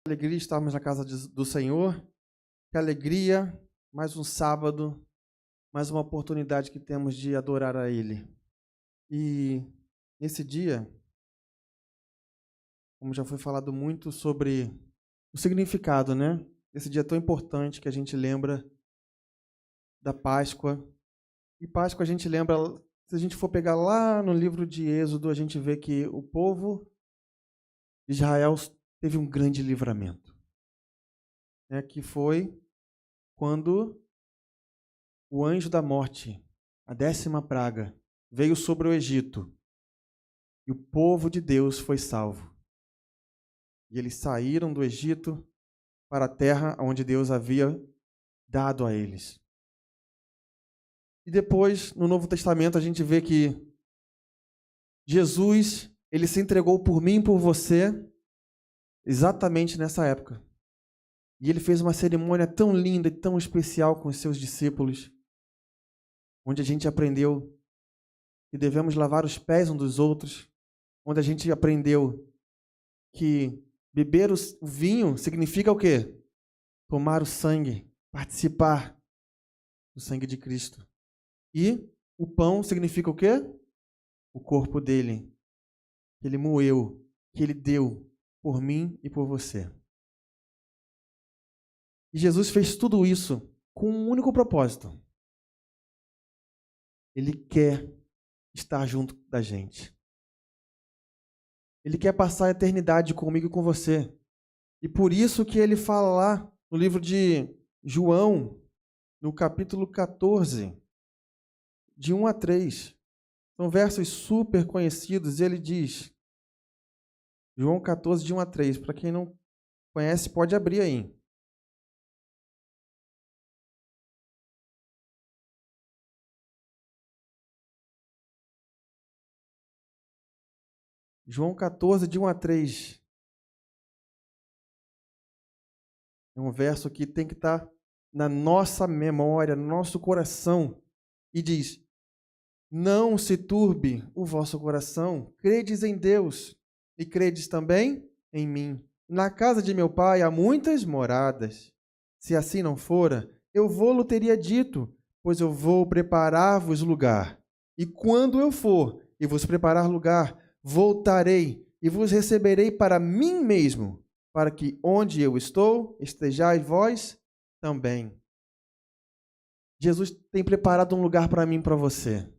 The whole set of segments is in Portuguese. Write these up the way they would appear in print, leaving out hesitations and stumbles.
Alegria estarmos na casa do Senhor. Que alegria, mais um sábado, mais uma oportunidade que temos de adorar a Ele. E nesse dia, como já foi falado muito sobre o significado, né? Esse dia tão importante que a gente lembra da Páscoa. E Páscoa a gente lembra, se a gente for pegar lá no livro de Êxodo, a gente vê que o povo de Israel teve um grande livramento, né? Que foi quando o anjo da morte, a 10ª praga, veio sobre o Egito e o povo de Deus foi salvo. E eles saíram do Egito para a terra onde Deus havia dado a eles. E depois, no Novo Testamento, a gente vê que Jesus, ele se entregou por mim e por você exatamente nessa época. E ele fez uma cerimônia tão linda e tão especial com os seus discípulos, onde a gente aprendeu que devemos lavar os pés uns dos outros, onde a gente aprendeu que beber o vinho significa o quê? Tomar o sangue, participar do sangue de Cristo. E o pão significa o quê? O corpo dele, que ele moeu, que ele deu por mim e por você. E Jesus fez tudo isso com um único propósito. Ele quer estar junto da gente. Ele quer passar a eternidade comigo e com você. E por isso que ele fala lá no livro de João, no capítulo 14, de 1 a 3. São versos super conhecidos. E ele diz, João 14, de 1 a 3. Para quem não conhece, pode abrir aí. João 14, de 1 a 3. É um verso que tem que estar na nossa memória, no nosso coração. E diz, não se turbe o vosso coração, credes em Deus e credes também em mim. Na casa de meu pai há muitas moradas. Se assim não fora, eu vou-lo teria dito, pois eu vou preparar-vos lugar. E quando eu for e vos preparar lugar, voltarei e vos receberei para mim mesmo, para que onde eu estou, estejais vós também. Jesus tem preparado um lugar para mim e para você.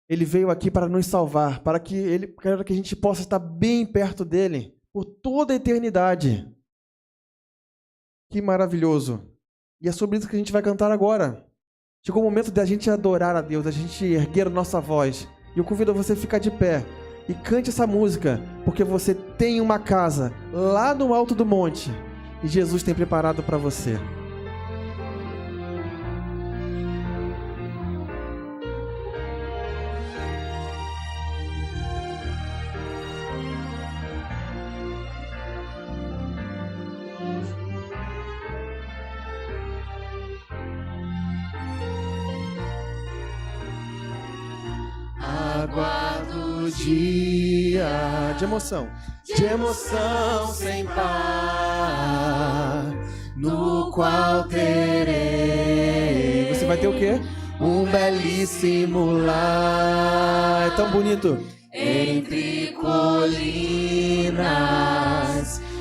Ele veio aqui para nos salvar, para que a gente possa estar bem perto dele por toda a eternidade. Que maravilhoso! E é sobre isso que a gente vai cantar agora. Chegou o momento de a gente adorar a Deus, da gente erguer a nossa voz. E eu convido você a ficar de pé e cante essa música, porque você tem uma casa lá no alto do monte e Jesus tem preparado para você. Aguardo o dia De emoção sem par, no qual terei. Você vai ter o quê? Um belíssimo lar. É tão bonito. Entre colinas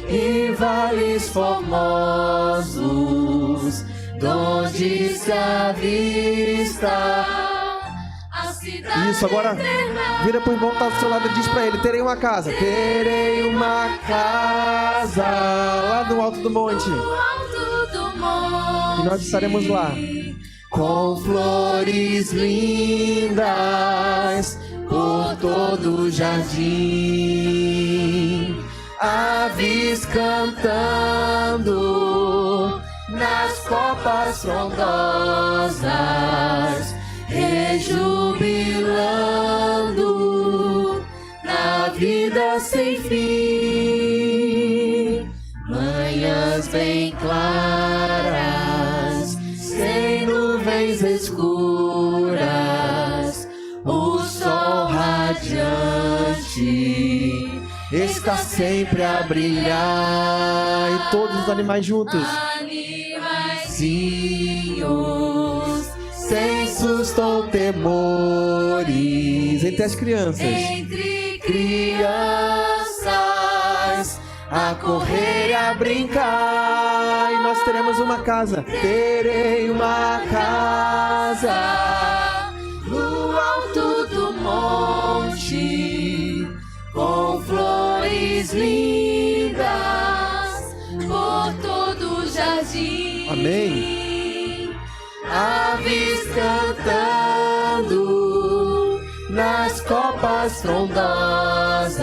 e vales formosos, donde se avista. Isso, agora vira pro irmão que tá do seu lado e diz pra ele, terei uma casa lá no alto do monte. E nós estaremos lá. Com flores lindas por todo o jardim, aves cantando nas copas frondosas, rejubilando na vida sem fim. Manhãs bem claras, sem nuvens escuras, o sol radiante está sempre a brilhar. todos os animais juntos. Animaizinhos, Sem susto ou temores. Entre as crianças. entre crianças, a correr e a brincar. E nós teremos uma casa. Terei uma casa No alto do monte, com flores lindas, por todo o jardim. Amém. Aves cantando nas copas frondosas,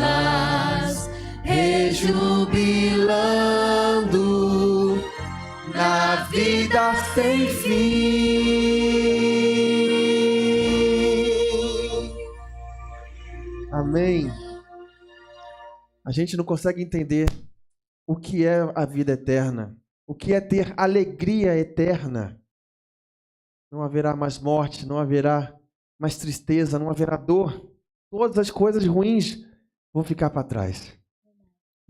rejubilando na vida sem fim. Amém. A gente não consegue entender o que é a vida eterna, o que é ter alegria eterna. Não haverá mais morte, não haverá mais tristeza, não haverá dor. Todas as coisas ruins vão ficar para trás.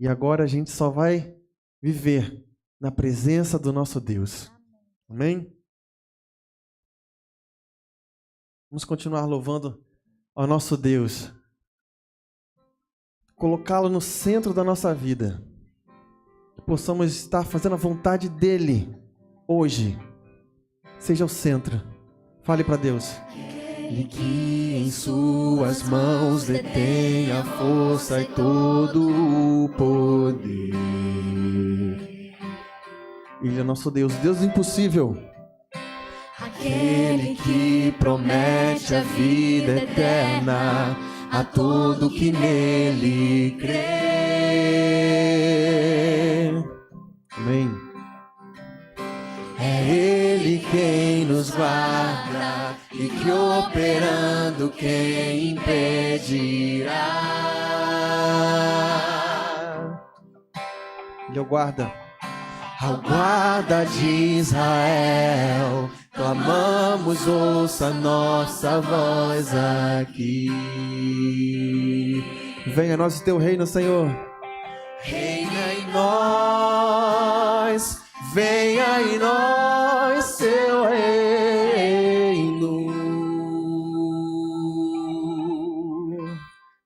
E agora a gente só vai viver na presença do nosso Deus. Amém? Vamos continuar louvando ao nosso Deus. Colocá-lo no centro da nossa vida. Que possamos estar fazendo a vontade dEle hoje. Seja o centro. Fale para Deus. Ele que em suas mãos detém a força e todo o poder. Ele é nosso Deus, Deus impossível. Aquele que promete a vida eterna a todo que nele crê. Amém. É Ele quem nos guarda e que operando quem impedirá. Ele é o guarda. Ao guarda de Israel, clamamos, ouça nossa voz aqui. Venha a nós o teu reino, Senhor. Reina em nós, venha em nós seu reino.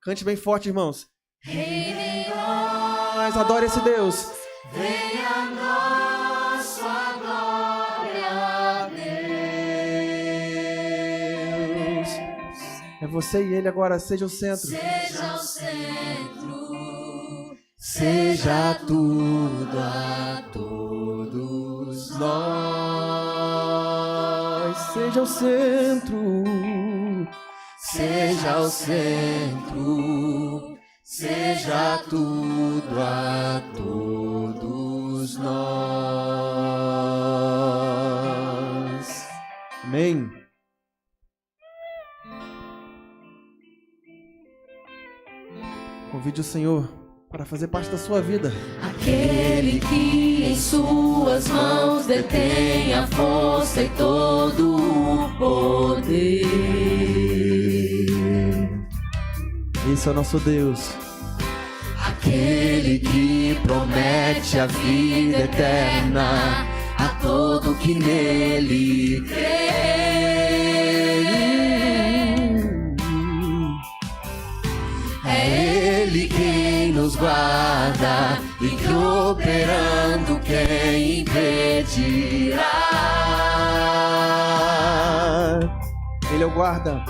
Cante bem forte, irmãos. Reina em nós, Adore esse Deus. venha a nós sua glória, Deus. É você e Ele agora, seja o centro. Seja o centro, seja tudo a todos nós. Seja o centro. Seja o centro, seja tudo a todos nós. Amém. Convide o Senhor para fazer parte da sua vida. Aquele que em suas mãos detém a força e todo o poder. Esse é o nosso Deus. Aquele que promete a vida eterna a todo que nele crê. É Ele quem nos guarda e que operando quem impedirá. Ele é o guarda.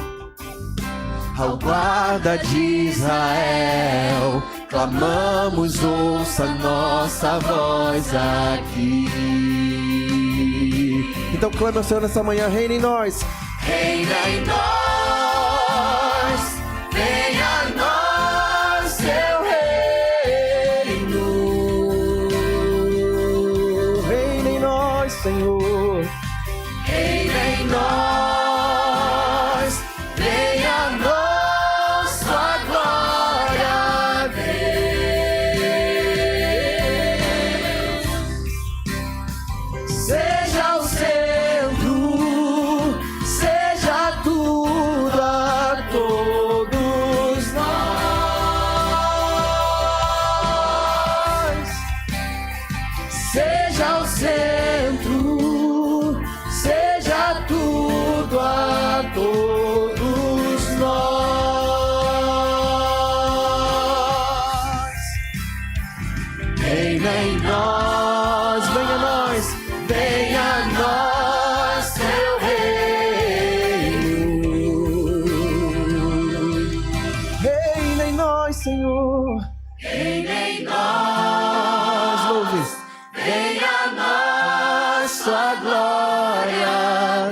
Ao guarda de Israel, clamamos, ouça nossa voz aqui. Então clame ao Senhor nessa manhã, reina em nós. Reina em nós, venha a nós seu reino. Reina em nós, Senhor. Reina em nós, venha a nós sua glória, Deus. Seja o centro, seja tudo a todos nós. Reina em nós, venha a nós, venha a nós, seu reino. Reina em nós, Senhor. Reina em nós, Louve. venha a nós sua glória,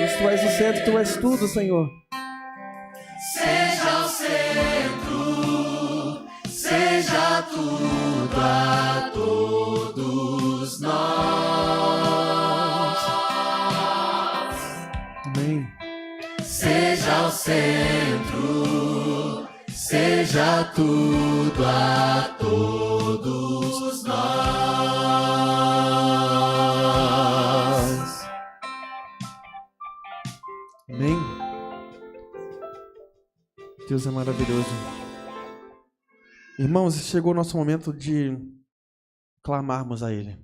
Deus. Tu és o centro, tu és tudo, Senhor. Seja o centro, seja tudo a todos nós. Amém. Seja o centro, seja tudo a todos nós. Amém. Deus é maravilhoso. Irmãos, chegou o nosso momento de clamarmos a Ele,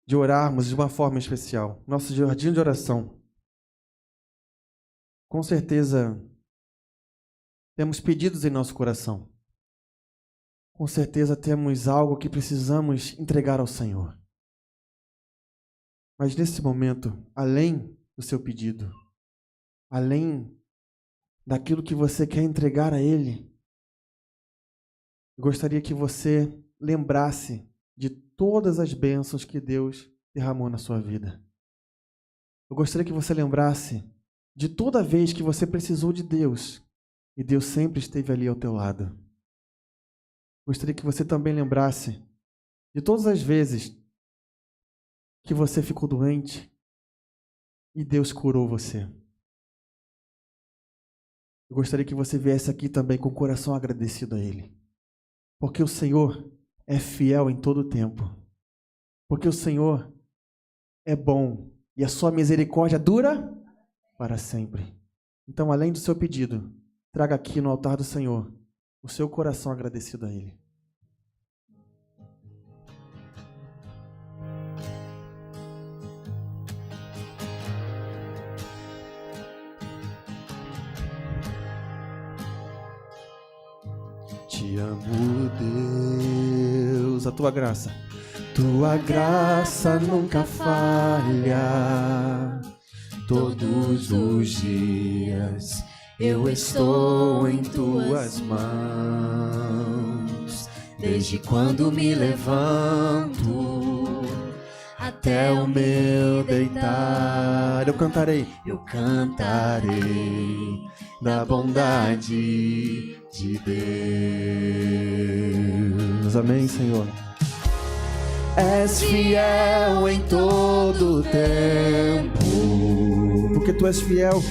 de orarmos de uma forma especial. Nosso jardim de oração. Com certeza, temos pedidos em nosso coração. Com certeza, temos algo que precisamos entregar ao Senhor. Mas nesse momento, além do seu pedido, além daquilo que você quer entregar a Ele, eu gostaria que você lembrasse de todas as bênçãos que Deus derramou na sua vida. Eu gostaria que você lembrasse de toda vez que você precisou de Deus e Deus sempre esteve ali ao teu lado. Eu gostaria que você também lembrasse de todas as vezes que você ficou doente e Deus curou você. Eu gostaria que você viesse aqui também com o coração agradecido a Ele. Porque o Senhor é fiel em todo o tempo. Porque o Senhor é bom e a sua misericórdia dura para sempre. Então, além do seu pedido, traga aqui no altar do Senhor o seu coração agradecido a Ele. Te amo, Deus, a tua graça. Tua graça nunca falha. Todos os dias eu estou em tuas mãos. Desde quando me levanto até o meu deitar, eu cantarei da bondade de Deus. Amém, Senhor. És fiel em todo tempo, porque tu és fiel.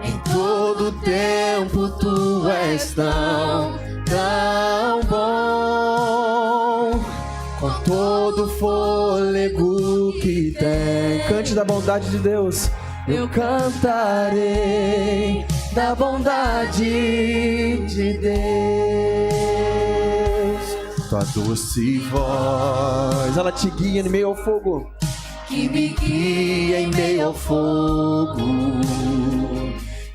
Em todo tempo tu és tão bom. Com todo fôlego que tem, cante da bondade de Deus. Eu cantarei da bondade de Deus. Tua doce voz, ela te guia em meio ao fogo, Que me guia em meio ao fogo,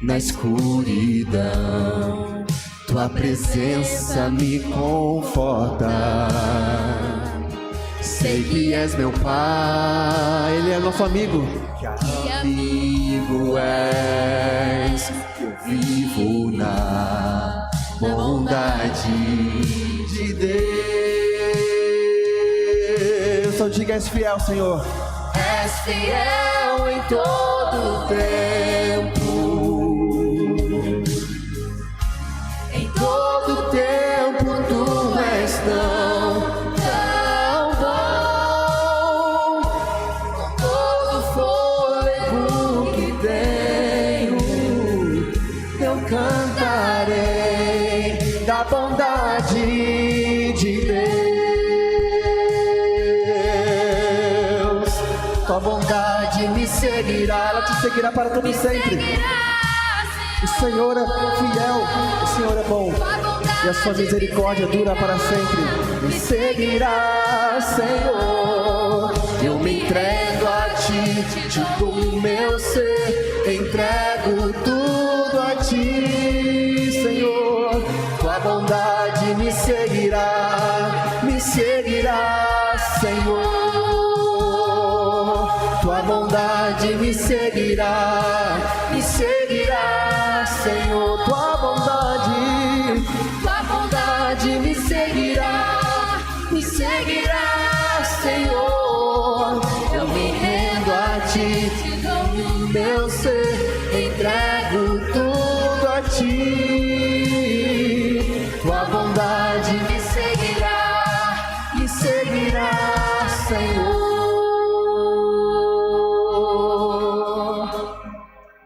na escuridão. Tua presença me conforta. Sei que és meu Pai, Ele é nosso amigo. Que amigo és, eu vivo na bondade de Deus. Então diga, és fiel, Senhor. és fiel em todo tempo. Em todo tempo tu és tão bom. Com todo fôlego que tenho, eu cantarei da bondade de Deus. Tua bondade me seguirá, ela te seguirá para todo sempre. O Senhor é fiel, o Senhor é bom, e a sua misericórdia dura para sempre. Me seguirá, Senhor. Eu me entrego a ti, te dou o meu ser, entrego tudo a ti, Senhor. Tua bondade me me seguirá, Senhor. Tua bondade me seguirá, Senhor. Tua bondade me seguirá, Senhor. Eu me rendo a ti, meu ser, entrego tudo a ti. Tua bondade me seguirá, Senhor.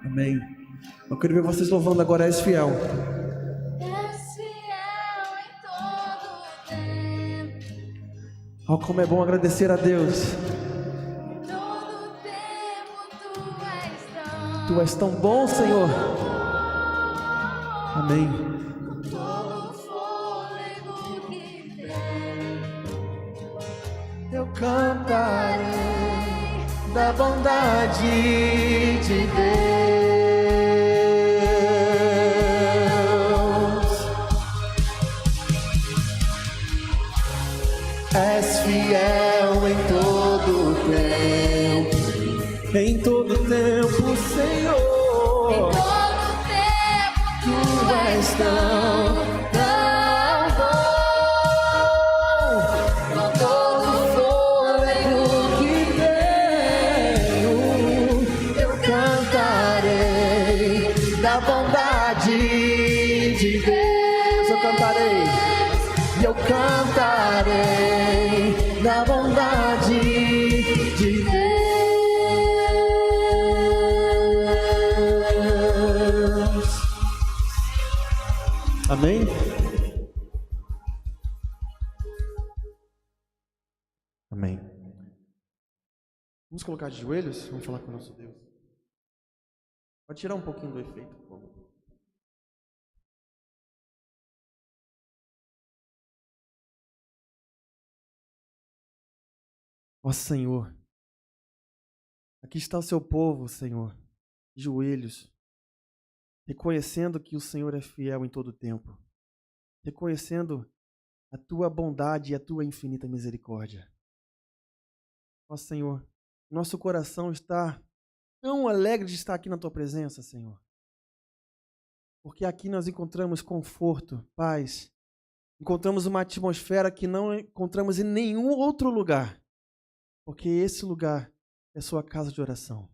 Amém. Eu quero ver vocês louvando agora, És fiel. És fiel em todo tempo. Oh, como é bom agradecer a Deus. Em todo tempo Tu és tão bom, Senhor. Amém. com todo fôlego que tem. Eu cantarei da bondade de Deus. És fiel em todo tempo, Senhor. Em todo tempo Tu és tão bom, com todo fôlego que tenho. Eu cantarei da bondade de Deus. Eu cantarei da bondade de Deus. Amém? Amém. Vamos colocar de joelhos? Vamos falar com o nosso Deus. Pode tirar um pouquinho do efeito, por favor. Ó Senhor, aqui está o seu povo, Senhor, de joelhos, reconhecendo que o Senhor é fiel em todo tempo, reconhecendo a tua bondade e a tua infinita misericórdia. Ó Senhor, nosso coração está tão alegre de estar aqui na tua presença, Senhor, porque aqui nós encontramos conforto, paz, encontramos uma atmosfera que não encontramos em nenhum outro lugar, porque esse lugar é sua casa de oração.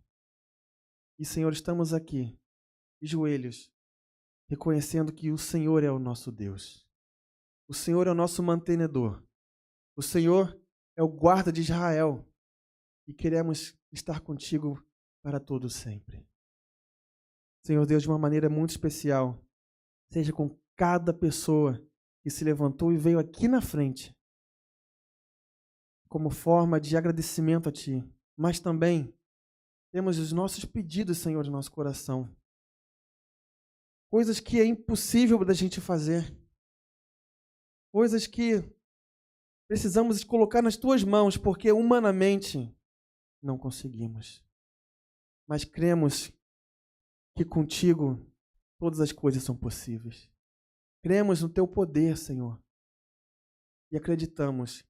E, Senhor, estamos aqui, de joelhos, reconhecendo que o Senhor é o nosso Deus. O Senhor é o nosso mantenedor. O Senhor é o guarda de Israel. E queremos estar contigo para todo sempre. Senhor Deus, de uma maneira muito especial, seja com cada pessoa que se levantou e veio aqui na frente, como forma de agradecimento a Ti, mas também temos os nossos pedidos, Senhor, no nosso coração. Coisas que é impossível da gente fazer. Coisas que precisamos colocar nas Tuas mãos, porque humanamente não conseguimos. Mas cremos que contigo todas as coisas são possíveis. Cremos no Teu poder, Senhor, e acreditamos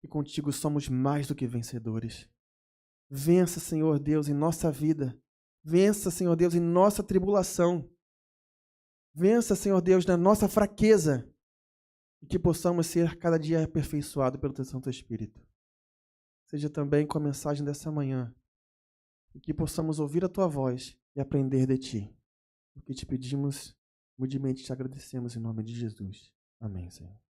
que contigo somos mais do que vencedores. Vença, Senhor Deus, em nossa vida. Vença, Senhor Deus, em nossa tribulação. Vença, Senhor Deus, na nossa fraqueza. E que possamos ser cada dia aperfeiçoados pelo Teu Santo Espírito. Seja também com a mensagem dessa manhã. E que possamos ouvir a Tua voz e aprender de Ti. O que te pedimos, humildemente te agradecemos em nome de Jesus. Amém, Senhor.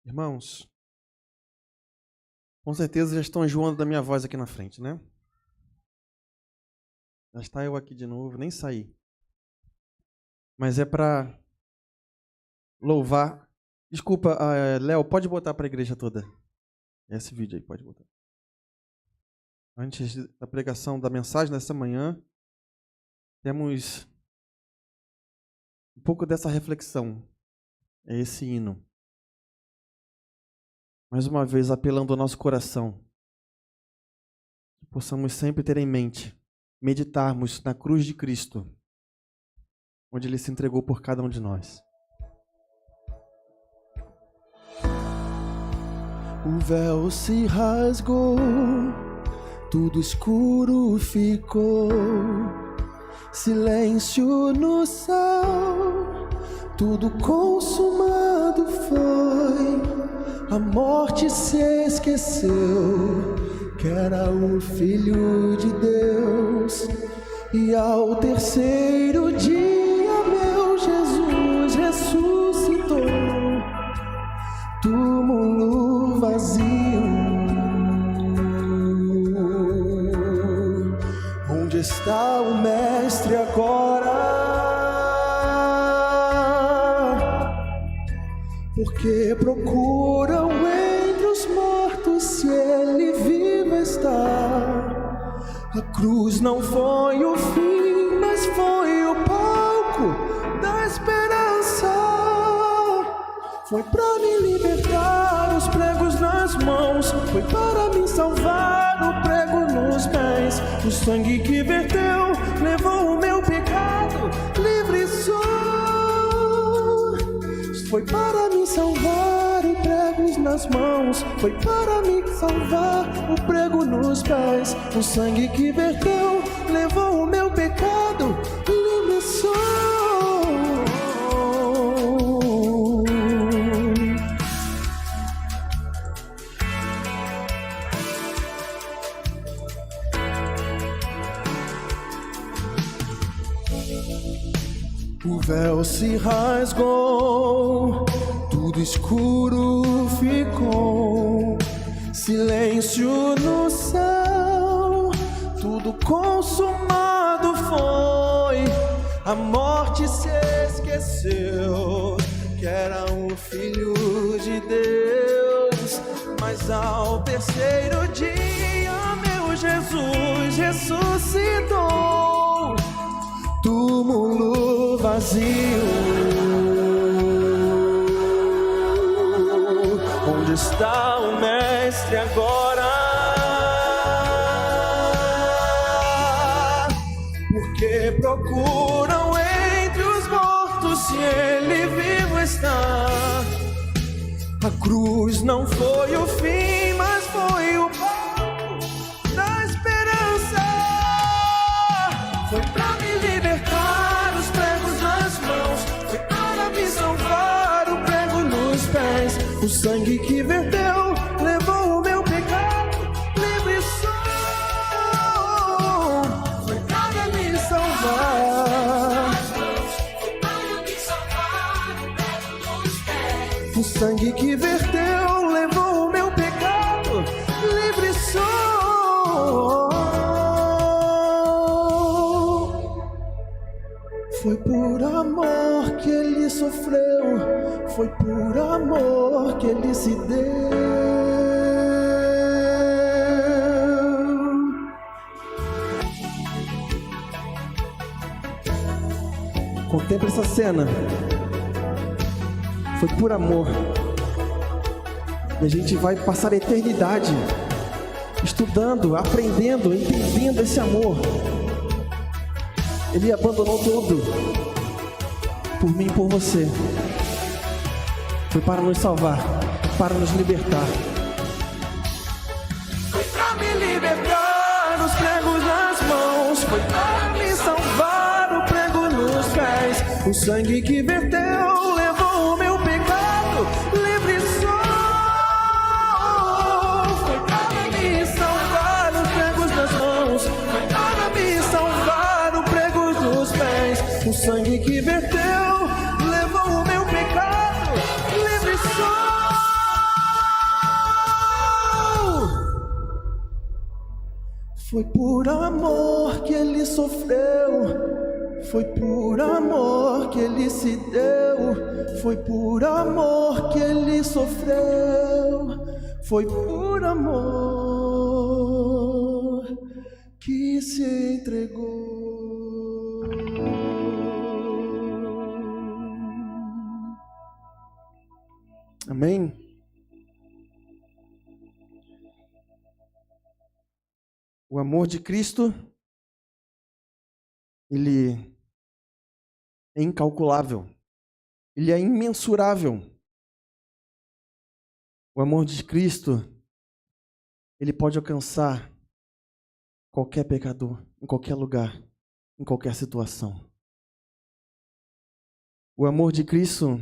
Irmãos, com certeza já estão enjoando da minha voz aqui na frente, né? Já está eu aqui de novo, nem saí. Mas é para louvar. Desculpa, Léo, pode botar para a igreja toda. Esse vídeo aí, pode botar. Antes da pregação da mensagem dessa manhã, temos um pouco dessa reflexão. É esse hino. Mais uma vez, apelando ao nosso coração. Que possamos sempre ter em mente, meditarmos na cruz de Cristo, onde Ele se entregou por cada um de nós. O véu se rasgou, tudo escuro ficou, silêncio no céu, tudo consumado foi, a morte se esqueceu, que era o Filho de Deus, e ao terceiro dia meu Jesus ressuscitou, túmulo vazio, onde está o Mestre agora? Porque procuram entre os mortos se Ele vivo está. A cruz não foi o fim, mas foi o palco da esperança. Foi para me libertar, os pregos nas mãos. Foi para me salvar, o prego nos pés. O sangue que verteu levou o meu pecado, livre sou. Foi para me salvar, o prego nas mãos. Foi para me salvar, o prego nos pés. O sangue que verteu levou o meu pecado, livre sou. O véu se rasgou, tudo escuro ficou, silêncio no céu, tudo consumado foi, a morte se esqueceu, que era o Filho de Deus, mas ao terceiro dia meu Jesus ressuscitou, túmulo vazio, onde está o Mestre agora? Porque procuram entre os mortos se Ele vivo está. A cruz não foi o fim, mas foi o palco da esperança. Foi pra me libertar, os pregos nas mãos. Foi para me salvar, o prego nos pés. O sangue que verteu levou o meu pecado, livre sou. Foi para me salvar, foi para me salvar, o prego nos pés. O sangue que verteu levou o meu pecado, livre sou. Foi por amor que Ele sofreu, foi por amor que Ele se deu. Contemple essa cena. Foi por amor. E a gente vai passar a eternidade estudando, aprendendo, entendendo esse amor. Ele abandonou tudo por mim e por você. Foi para nos salvar, para nos libertar. Foi para me libertar, os pregos nas mão. Foi para me salvar, o prego nos pés. O sangue que verteu levou o meu pecado, livre sou. Foi para me salvar, os pregos nas mãos. Foi para me salvar, o prego nos pés. O sangue que verteu levou o meu pecado, livre sou. Foi por amor que ele sofreu, foi por amor que ele se deu, foi por amor que ele sofreu, foi por amor que se entregou. Amém? O amor de Cristo, ele é incalculável, ele é imensurável. O amor de Cristo, ele pode alcançar qualquer pecador, em qualquer lugar, em qualquer situação. O amor de Cristo,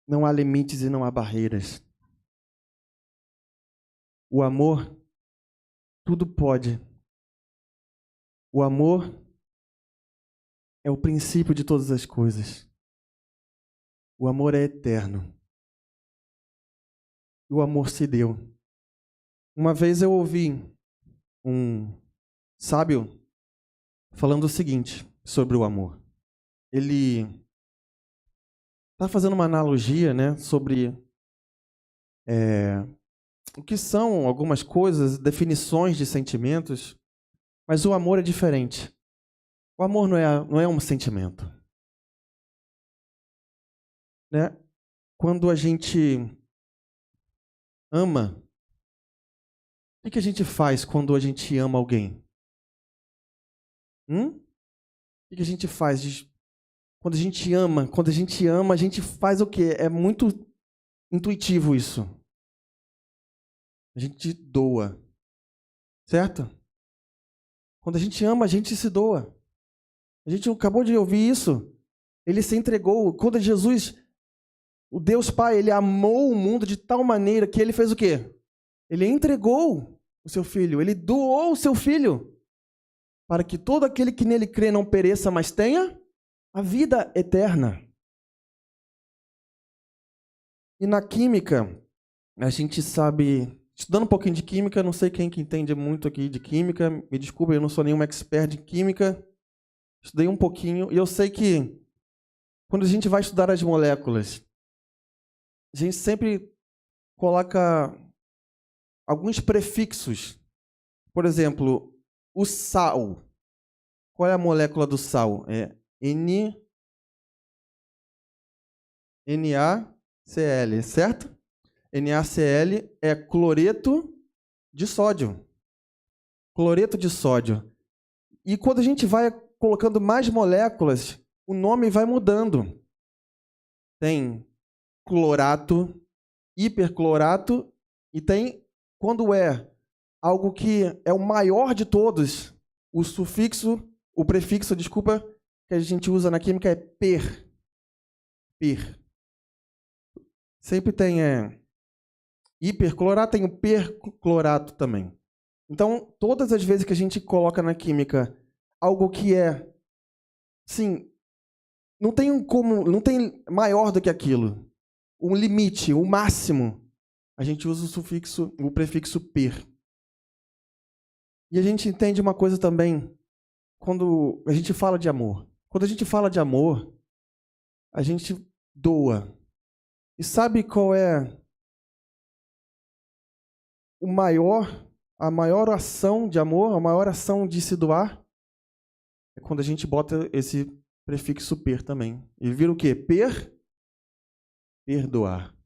não há limites e não há barreiras. O amor, tudo pode. O amor é o princípio de todas as coisas. O amor é eterno. O amor se deu. Uma vez eu ouvi um sábio falando o seguinte sobre o amor. Ele está fazendo uma analogia, né, sobre o que são algumas coisas, definições de sentimentos, mas o amor é diferente. O amor não é um sentimento. Né? Quando a gente ama, o que a gente faz quando a gente ama alguém? O que a gente faz quando a gente ama? Quando a gente ama, a gente faz o quê? É muito intuitivo isso. A gente doa. Certo? Quando a gente ama, a gente se doa. A gente acabou de ouvir isso. Ele se entregou. Quando Jesus, o Deus Pai, ele amou o mundo de tal maneira que ele fez o quê? Ele entregou o seu filho. Ele doou o seu filho para que todo aquele que nele crê não pereça, mas tenha a vida eterna. E na química, a gente sabe... Estudando um pouquinho de química, não sei quem que entende muito aqui de química, me desculpa, eu não sou nenhum expert de química, estudei um pouquinho, e eu sei que quando a gente vai estudar as moléculas, a gente sempre coloca alguns prefixos. Por exemplo, o sal. Qual é a molécula do sal? É NaCl, certo? NaCl é cloreto de sódio. Cloreto de sódio. E quando a gente vai colocando mais moléculas, o nome vai mudando. Tem clorato, hiperclorato, e tem, quando é algo que é o maior de todos, o prefixo, que a gente usa na química é per. Per. Sempre tem hiperclorato, tem o perclorato também. Então, todas as vezes que a gente coloca na química algo que é, sim, não tem maior do que aquilo. Um limite, o máximo, a gente usa o prefixo per. E a gente entende uma coisa também, quando a gente fala de amor. Quando a gente fala de amor, a gente doa. E sabe qual é a maior ação de amor, a maior ação de se doar? É quando a gente bota esse prefixo per também. E vira o quê? Perdoar.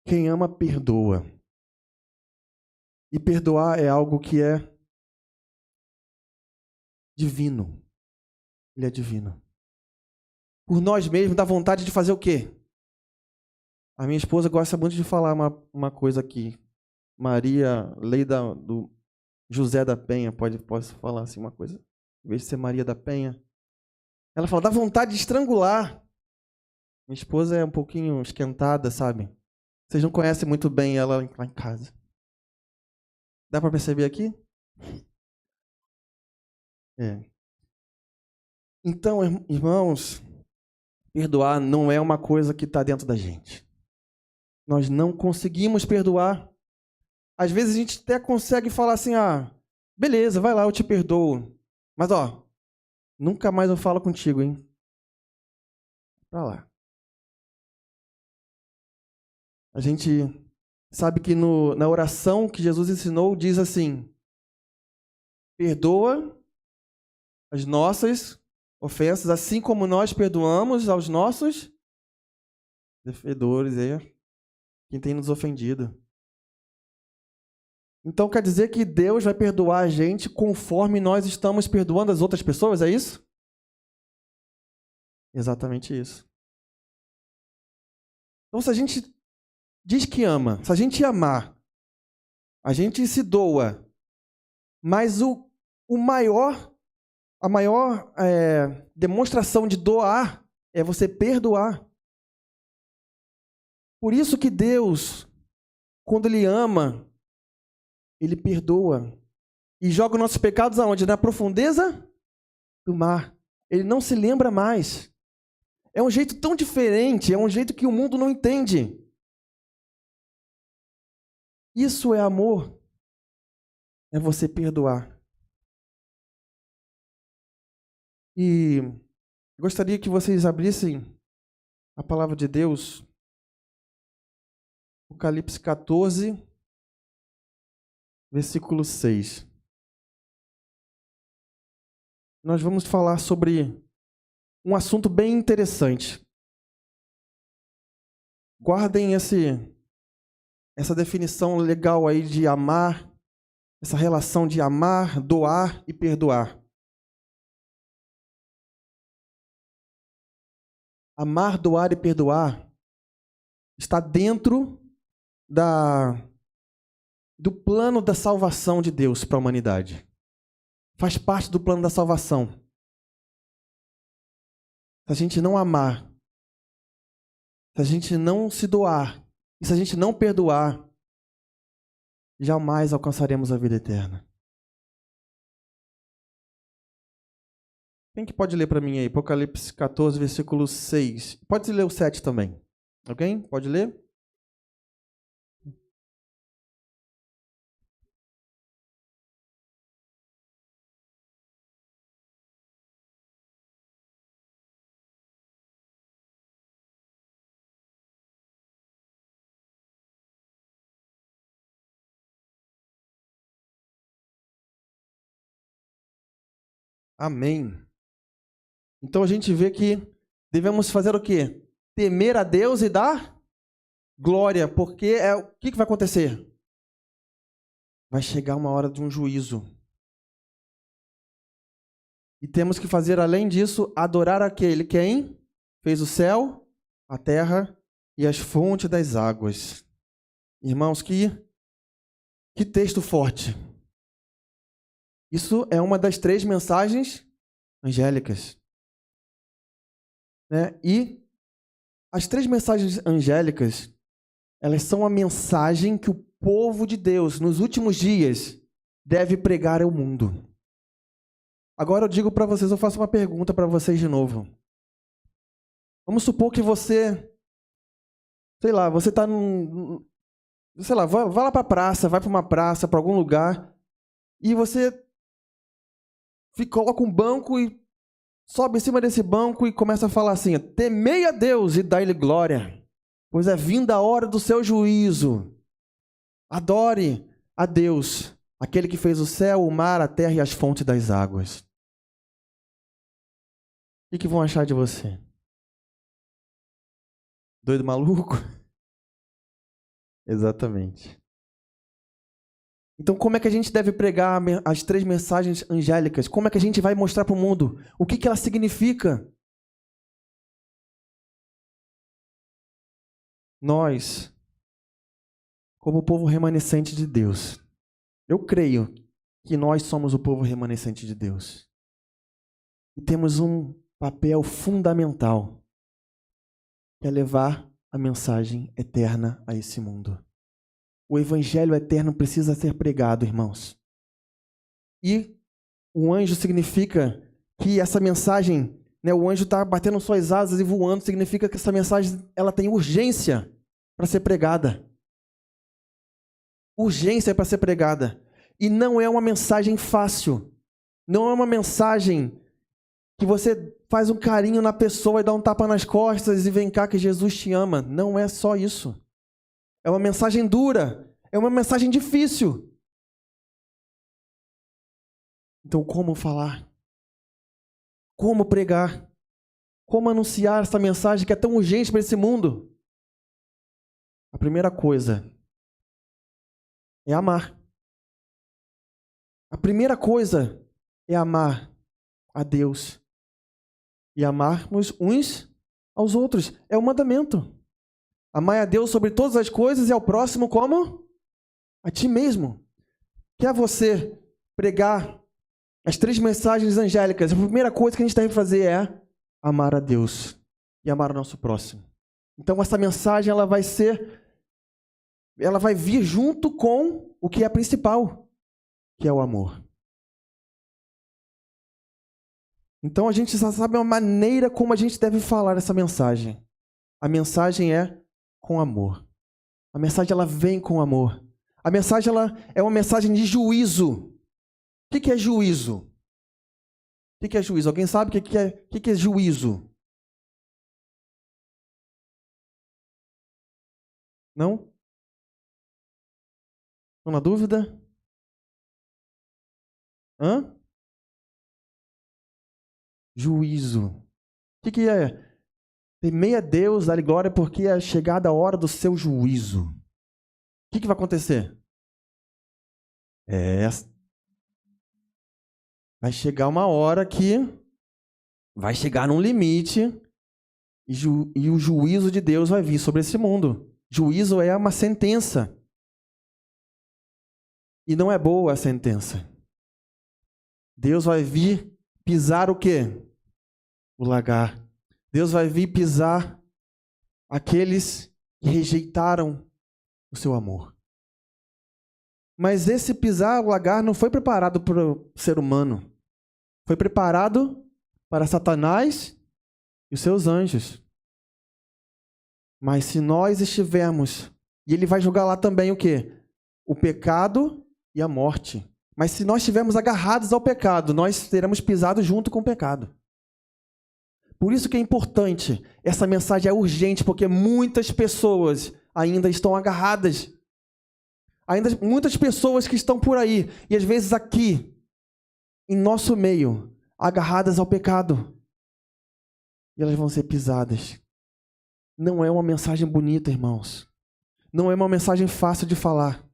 Quem ama, perdoa. E perdoar é algo que é divino. Ele é divino. Por nós mesmos, dá vontade de fazer o quê? A minha esposa gosta muito de falar uma coisa aqui. Maria, lei do José da Penha, posso falar assim uma coisa? Em vez de ser Maria da Penha. Ela fala, dá vontade de estrangular. Minha esposa é um pouquinho esquentada, sabe? Vocês não conhecem muito bem ela lá em casa. Dá para perceber aqui? Então, irmãos, perdoar não é uma coisa que está dentro da gente. Nós não conseguimos perdoar. Às vezes a gente até consegue falar assim, beleza, vai lá, eu te perdoo. Mas, nunca mais eu falo contigo, hein? Pra lá. A gente sabe que na oração que Jesus ensinou, diz assim, perdoa as nossas ofensas, assim como nós perdoamos aos nossos devedores, quem tem nos ofendido. Então quer dizer que Deus vai perdoar a gente conforme nós estamos perdoando as outras pessoas, é isso? Exatamente isso. Então se a gente diz que ama, se a gente amar, a gente se doa, mas a maior demonstração de doar é você perdoar. Por isso que Deus, quando Ele ama, Ele perdoa. E joga os nossos pecados aonde? Na profundeza do mar. Ele não se lembra mais. É um jeito tão diferente, é um jeito que o mundo não entende. Isso é amor. É você perdoar. E gostaria que vocês abrissem a palavra de Deus, Apocalipse 14, versículo 6. Nós vamos falar sobre um assunto bem interessante. Guardem essa definição legal aí de amar, essa relação de amar, doar e perdoar. Amar, doar e perdoar está dentro do plano da salvação de Deus para a humanidade. Faz parte do plano da salvação. Se a gente não amar, se a gente não se doar, e se a gente não perdoar, jamais alcançaremos a vida eterna. Quem que pode ler para mim aí? Apocalipse 14, versículo 6. Pode ler o 7 também. Alguém? Pode ler? Amém. Então a gente vê que devemos fazer o quê? Temer a Deus e dar glória, porque o que vai acontecer? Vai chegar uma hora de um juízo. E temos que fazer, além disso, adorar aquele quem fez o céu, a terra e as fontes das águas. Irmãos, que texto forte. Isso é uma das 3 mensagens angélicas. Né? E as 3 mensagens angélicas, elas são a mensagem que o povo de Deus, nos últimos dias, deve pregar ao mundo. Agora eu digo para vocês, eu faço uma pergunta para vocês de novo. Vamos supor que você, você está vai lá para a praça, vai para uma praça, para algum lugar, e você coloca um banco e sobe em cima desse banco e começa a falar assim: temei a Deus e dai-lhe glória, pois é vinda a hora do seu juízo. Adore a Deus, aquele que fez o céu, o mar, a terra e as fontes das águas. O que vão achar de você? Doido maluco? Exatamente. Então, como é que a gente deve pregar as 3 mensagens angélicas? Como é que a gente vai mostrar para o mundo? O que ela significa? Nós, como povo remanescente de Deus, eu creio que nós somos o povo remanescente de Deus. E temos um papel fundamental, que é levar a mensagem eterna a esse mundo. O evangelho eterno precisa ser pregado, irmãos. E o anjo significa que essa mensagem, o anjo está batendo suas asas e voando, significa que essa mensagem ela tem urgência para ser pregada. urgência para ser pregada. E não é uma mensagem fácil. Não é uma mensagem que você faz um carinho na pessoa e dá um tapa nas costas e vem cá que Jesus te ama. Não é só isso. É uma mensagem dura. É uma mensagem difícil. Então, como falar? Como pregar? Como anunciar essa mensagem que é tão urgente para esse mundo? A primeira coisa é amar. A primeira coisa é amar a Deus e amarmos uns aos outros. É o mandamento. Amar a Deus sobre todas as coisas e ao próximo como? A ti mesmo. Quer você pregar as 3 mensagens angélicas? A primeira coisa que a gente deve fazer é amar a Deus e amar o nosso próximo. Então essa mensagem ela vai vir junto com o que é principal, que é o amor. Então a gente só sabe uma maneira como a gente deve falar essa mensagem. A mensagem é com amor. A mensagem ela vem com amor. A mensagem ela é uma mensagem de juízo. O que é juízo? O que é juízo? Alguém sabe o que é juízo? Não? Estão na dúvida? Hã? Juízo. O que é? Temei a Deus, dá-lhe glória, porque é chegada a hora do seu juízo. O que vai acontecer? Vai chegar uma hora que vai chegar num limite e o juízo de Deus vai vir sobre esse mundo. Juízo é uma sentença. E não é boa a sentença. Deus vai vir pisar o quê? O lagar. Deus vai vir pisar aqueles que rejeitaram o seu amor. Mas esse pisar o lagar não foi preparado para o ser humano. Foi preparado para Satanás e os seus anjos. Mas se nós estivermos, e ele vai jogar lá também o quê? O pecado e a morte. Mas se nós estivermos agarrados ao pecado, nós seremos pisados junto com o pecado. Por isso que é importante, essa mensagem é urgente, porque muitas pessoas ainda estão agarradas. Ainda muitas pessoas que estão por aí, e às vezes aqui, em nosso meio, agarradas ao pecado. E elas vão ser pisadas. Não é uma mensagem bonita, irmãos. Não é uma mensagem fácil de falar.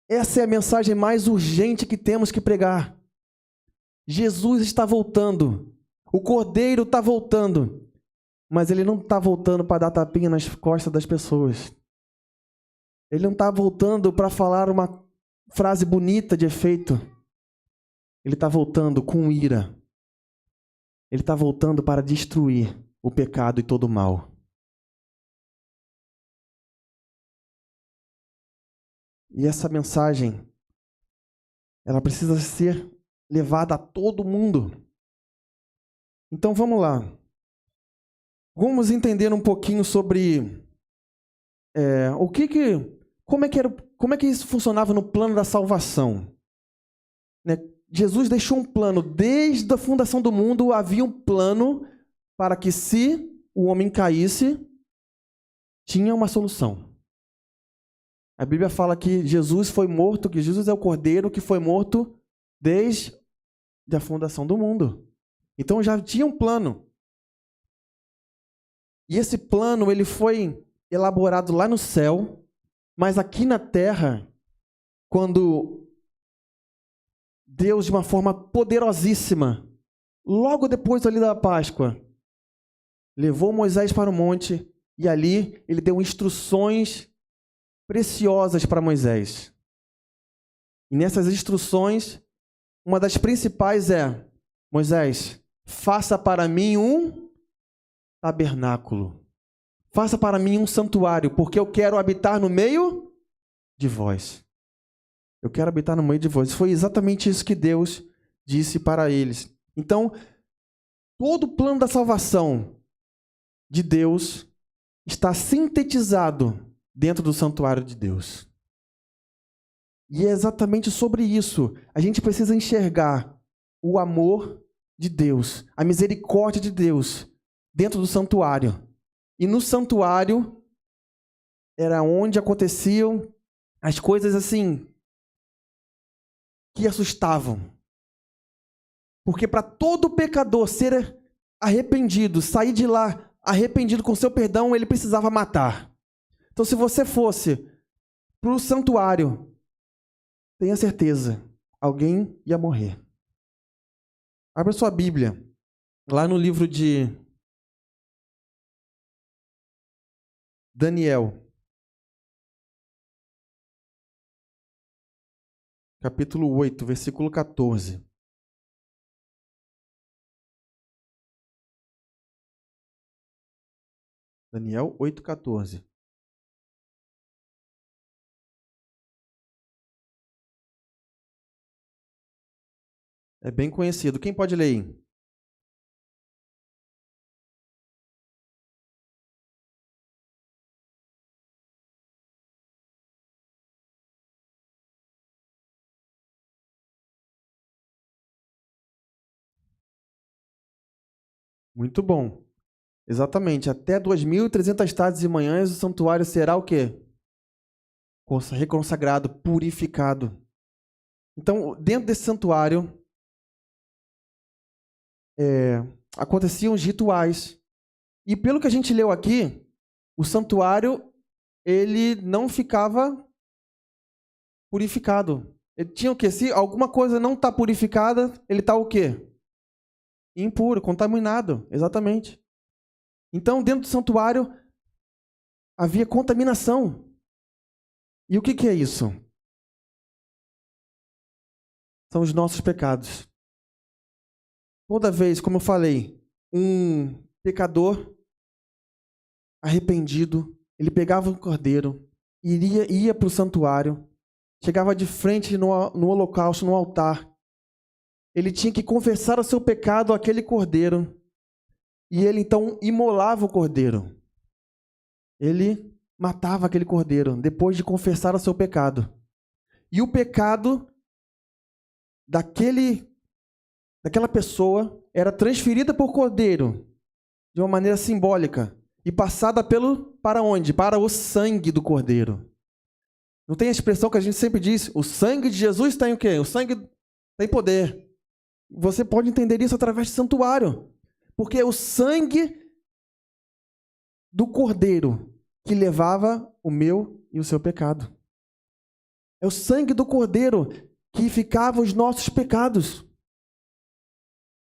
Essa é a mensagem mais urgente que temos que pregar. Jesus está voltando. O Cordeiro está voltando. Mas ele não está voltando para dar tapinha nas costas das pessoas. Ele não está voltando para falar uma frase bonita de efeito. Ele está voltando com ira. Ele está voltando para destruir o pecado e todo o mal. E essa mensagem, ela precisa ser levada a todo mundo. Então vamos lá. Vamos entender um pouquinho sobre como é que isso funcionava no plano da salvação. Né? Jesus deixou um plano, desde a fundação do mundo havia um plano para que se o homem caísse, tinha uma solução. A Bíblia fala que Jesus foi morto, que Jesus é o Cordeiro que foi morto desde a fundação do mundo. Então já tinha um plano. E esse plano ele foi elaborado lá no céu, mas aqui na terra, quando Deus, de uma forma poderosíssima, logo depois ali da Páscoa, levou Moisés para o monte e ali ele deu instruções preciosas para Moisés. E nessas instruções, uma das principais é: Moisés, faça para mim um tabernáculo. Faça para mim um santuário, porque eu quero habitar no meio de vós. Eu quero habitar no meio de vós. Foi exatamente isso que Deus disse para eles. Então, todo o plano da salvação de Deus está sintetizado dentro do santuário de Deus. E é exatamente sobre isso. A gente precisa enxergar o amor de Deus, a misericórdia de Deus dentro do santuário. E no santuário era onde aconteciam as coisas assim que assustavam. Porque para todo pecador ser arrependido, sair de lá arrependido com seu perdão, ele precisava matar. Então, se você fosse para o santuário, tenha certeza, alguém ia morrer. Abra sua Bíblia, lá no livro de Daniel, capítulo 8, versículo 14. Daniel 8, 14. É bem conhecido. Quem pode ler aí? Muito bom. Exatamente. Até 2.300 tardes e manhãs o santuário será o quê? Reconsagrado, purificado. Então, dentro desse santuário, aconteciam os rituais. E pelo que a gente leu aqui, o santuário, ele não ficava purificado. Ele tinha o quê? Se alguma coisa não está purificada, ele está o quê? Impuro, contaminado. Exatamente. Então, dentro do santuário, havia contaminação. E o que é isso? São os nossos pecados. Toda vez, como eu falei, um pecador arrependido, ele pegava um cordeiro, ia para o santuário, chegava de frente no holocausto, no altar. Ele tinha que confessar o seu pecado àquele cordeiro. E ele então imolava o cordeiro. Ele matava aquele cordeiro depois de confessar o seu pecado. E o pecado daquela pessoa era transferida por cordeiro de uma maneira simbólica e passada para onde? Para o sangue do cordeiro. Não tem a expressão que a gente sempre diz, o sangue de Jesus tem o quê? O sangue tem poder. Você pode entender isso através do santuário. Porque é o sangue do cordeiro que levava o meu e o seu pecado. É o sangue do cordeiro que ficava os nossos pecados.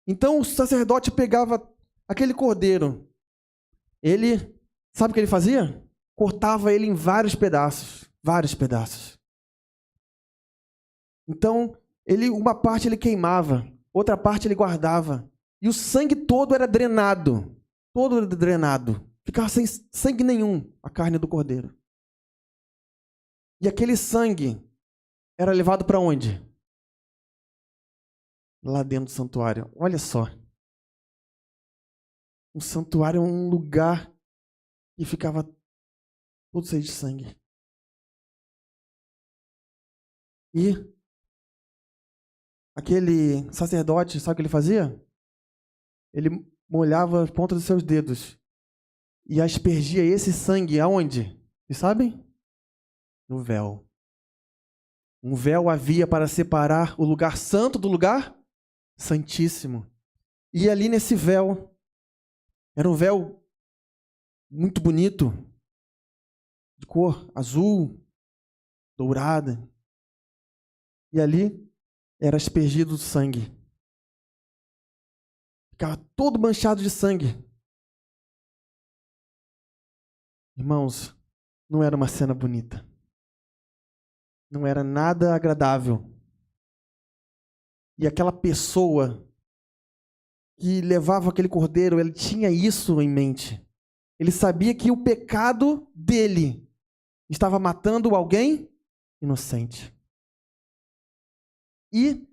Então o sacerdote pegava aquele cordeiro. Ele, sabe o que ele fazia? Cortava ele em vários pedaços. Vários pedaços. Então, uma parte ele queimava, outra parte ele guardava. E o sangue todo era drenado. Todo era drenado. Ficava sem sangue nenhum a carne do cordeiro. E aquele sangue era levado para onde? Lá dentro do santuário. Olha só. O santuário é um lugar que ficava todo cheio de sangue. E aquele sacerdote, sabe o que ele fazia? Ele molhava as pontas dos seus dedos e aspergia esse sangue aonde? Vocês sabem? No véu. Um véu havia para separar o lugar santo do lugar santíssimo. E ali nesse véu, era um véu muito bonito, de cor azul, dourada. E ali era aspergido o sangue. Ficava todo manchado de sangue. Irmãos, não era uma cena bonita. Não era nada agradável. E aquela pessoa que levava aquele cordeiro, ele tinha isso em mente. Ele sabia que o pecado dele estava matando alguém inocente. E,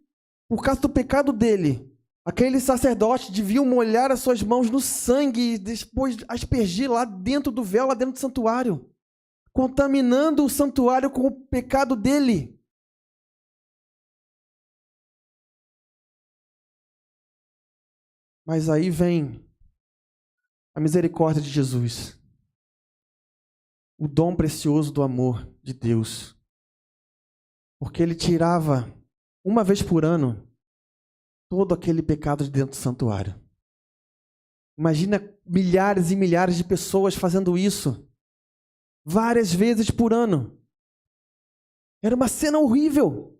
por causa do pecado dele, aquele sacerdote devia molhar as suas mãos no sangue e depois aspergir lá dentro do véu, lá dentro do santuário, contaminando o santuário com o pecado dele. Mas aí vem a misericórdia de Jesus, o dom precioso do amor de Deus, porque ele tirava uma vez por ano todo aquele pecado de dentro do santuário. Imagina milhares e milhares de pessoas fazendo isso várias vezes por ano. Era uma cena horrível.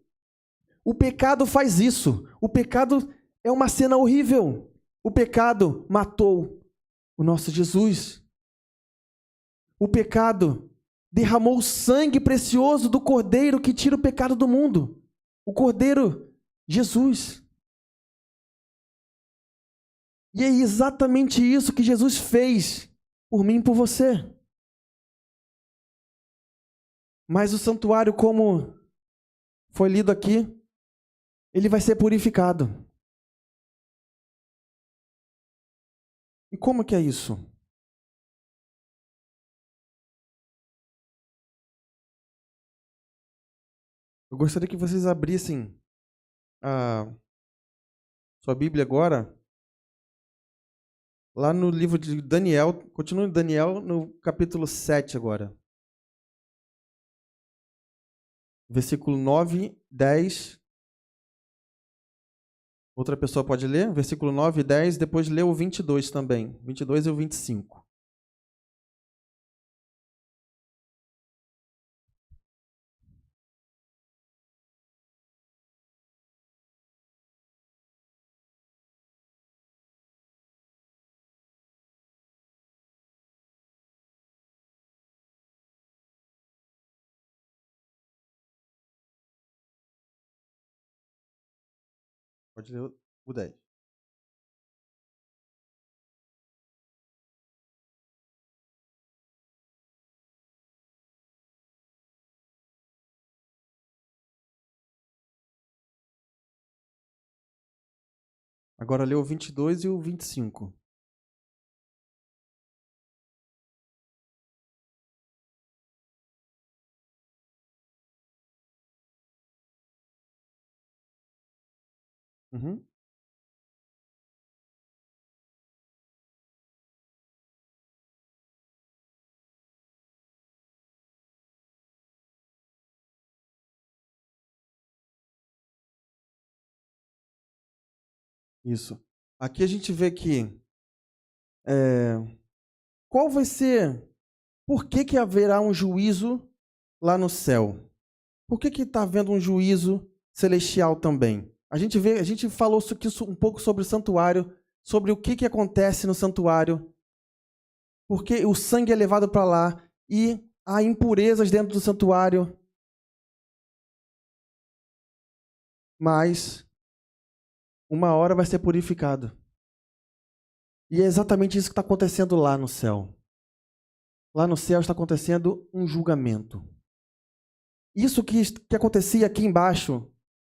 O pecado faz isso. O pecado é uma cena horrível. O pecado matou o nosso Jesus. O pecado derramou o sangue precioso do Cordeiro que tira o pecado do mundo. O Cordeiro, Jesus. E é exatamente isso que Jesus fez por mim e por você. Mas o santuário, como foi lido aqui, ele vai ser purificado. E como que é isso? Eu gostaria que vocês abrissem a sua Bíblia agora, lá no livro de Daniel, continua em Daniel, no capítulo 7 agora. Versículo 9, 10. Outra pessoa pode ler? Versículo 9 e 10, depois lê o 22 também. 22 e o 25. Pode ler o 10. Agora lê o 22 e o 25. Uhum. Isso. Aqui a gente vê que qual vai ser, por que que haverá um juízo lá no céu? Por que que está havendo um juízo celestial também? A gente falou aqui um pouco sobre o santuário, sobre o que acontece no santuário, porque o sangue é levado para lá e há impurezas dentro do santuário. Mas uma hora vai ser purificado. E é exatamente isso que está acontecendo lá no céu. Lá no céu está acontecendo um julgamento. Isso que acontecia aqui embaixo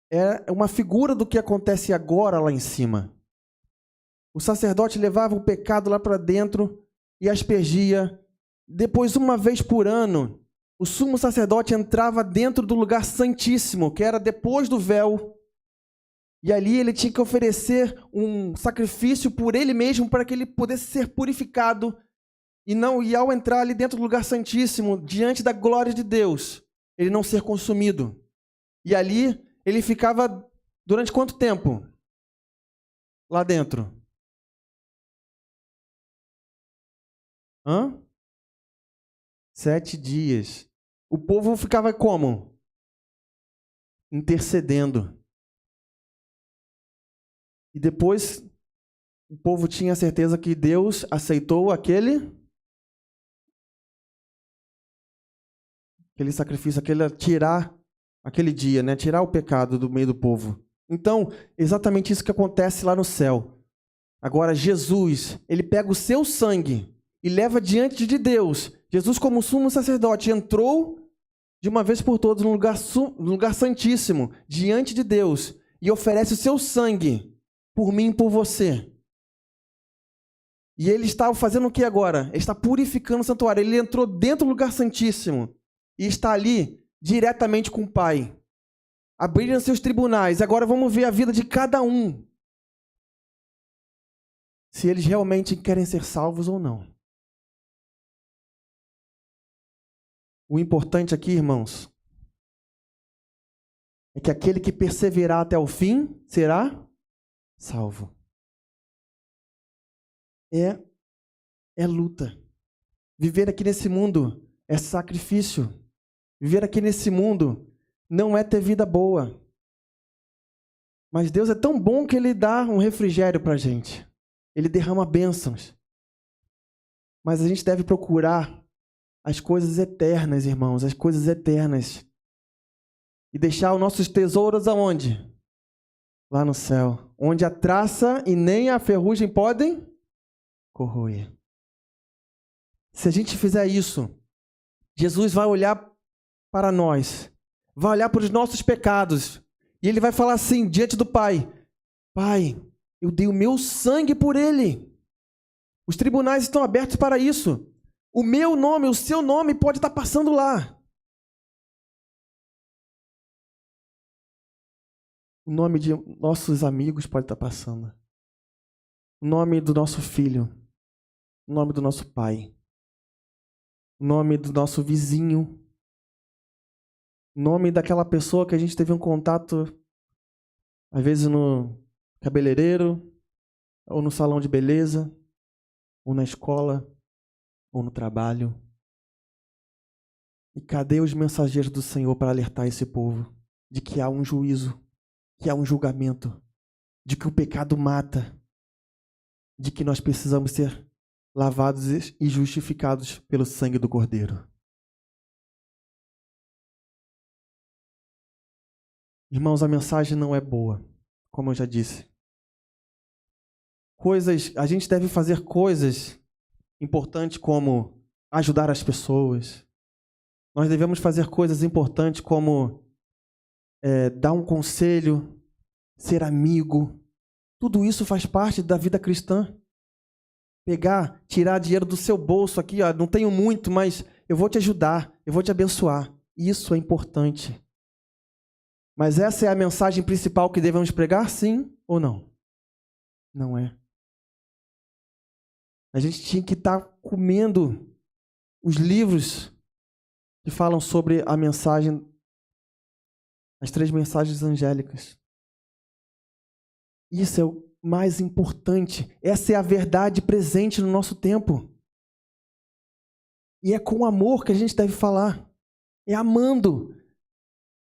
é uma figura do que acontece agora lá em cima. O sacerdote levava o pecado lá para dentro e aspergia. Depois, uma vez por ano, o sumo sacerdote entrava dentro do lugar santíssimo, que era depois do véu. E ali ele tinha que oferecer um sacrifício por ele mesmo para que ele pudesse ser purificado. E ao entrar ali dentro do lugar santíssimo, diante da glória de Deus, ele não ser consumido. E ali ele ficava durante quanto tempo? Lá dentro. 7 dias. O povo ficava como? Intercedendo. E depois o povo tinha certeza que Deus aceitou aquele sacrifício, tirar aquele dia, né? Tirar o pecado do meio do povo. Então, exatamente isso que acontece lá no céu. Agora, Jesus, ele pega o seu sangue e leva diante de Deus. Jesus, como sumo sacerdote, entrou de uma vez por todas no lugar santíssimo, diante de Deus, e oferece o seu sangue por mim e por você. E ele está fazendo o que agora? Ele está purificando o santuário. Ele entrou dentro do lugar santíssimo e está ali diretamente com o Pai. Abriram seus tribunais. Agora vamos ver a vida de cada um. se eles realmente querem ser salvos ou não. O importante aqui, irmãos, é que aquele que perseverar até o fim será salvo. É luta. Viver aqui nesse mundo é sacrifício. Viver aqui nesse mundo não é ter vida boa. Mas Deus é tão bom que Ele dá um refrigério para a gente. Ele derrama bênçãos. Mas a gente deve procurar as coisas eternas, irmãos, as coisas eternas. E deixar os nossos tesouros aonde? Lá no céu. Onde a traça e nem a ferrugem podem corroer. Se a gente fizer isso, Jesus vai olhar para nós, vai olhar para os nossos pecados, e Ele vai falar assim, diante do Pai: Pai, eu dei o meu sangue por Ele. Os tribunais estão abertos para isso. O meu nome, o seu nome pode estar passando lá. O nome de nossos amigos pode estar passando. O nome do nosso filho. O nome do nosso pai. O nome do nosso vizinho. O nome daquela pessoa que a gente teve um contato, às vezes no cabeleireiro, ou no salão de beleza, ou na escola, ou no trabalho. E cadê os mensageiros do Senhor para alertar esse povo de que há um juízo, que há um julgamento, de que o pecado mata, de que nós precisamos ser lavados e justificados pelo sangue do Cordeiro? Irmãos, a mensagem não é boa, como eu já disse. A gente deve fazer coisas importantes como ajudar as pessoas. Nós devemos fazer coisas importantes como dar um conselho, ser amigo. Tudo isso faz parte da vida cristã. Tirar dinheiro do seu bolso aqui, ó, não tenho muito, mas eu vou te ajudar, eu vou te abençoar. Isso é importante. Mas essa é a mensagem principal que devemos pregar, sim ou não? Não é. A gente tinha que estar comendo os livros que falam sobre a mensagem, as 3 mensagens angélicas. Isso é o mais importante. Essa é a verdade presente no nosso tempo. E é com amor que a gente deve falar. É amando.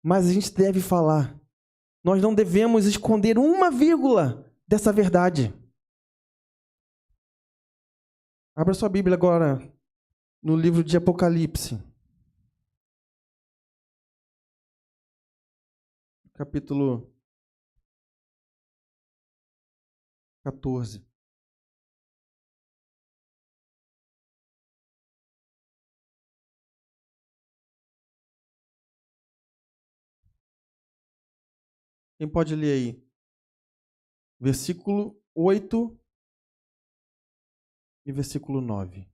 Mas a gente deve falar. Nós não devemos esconder uma vírgula dessa verdade. Abra sua Bíblia agora no livro de Apocalipse. Capítulo 14. Quem pode ler aí? Versículo 8 e versículo 9.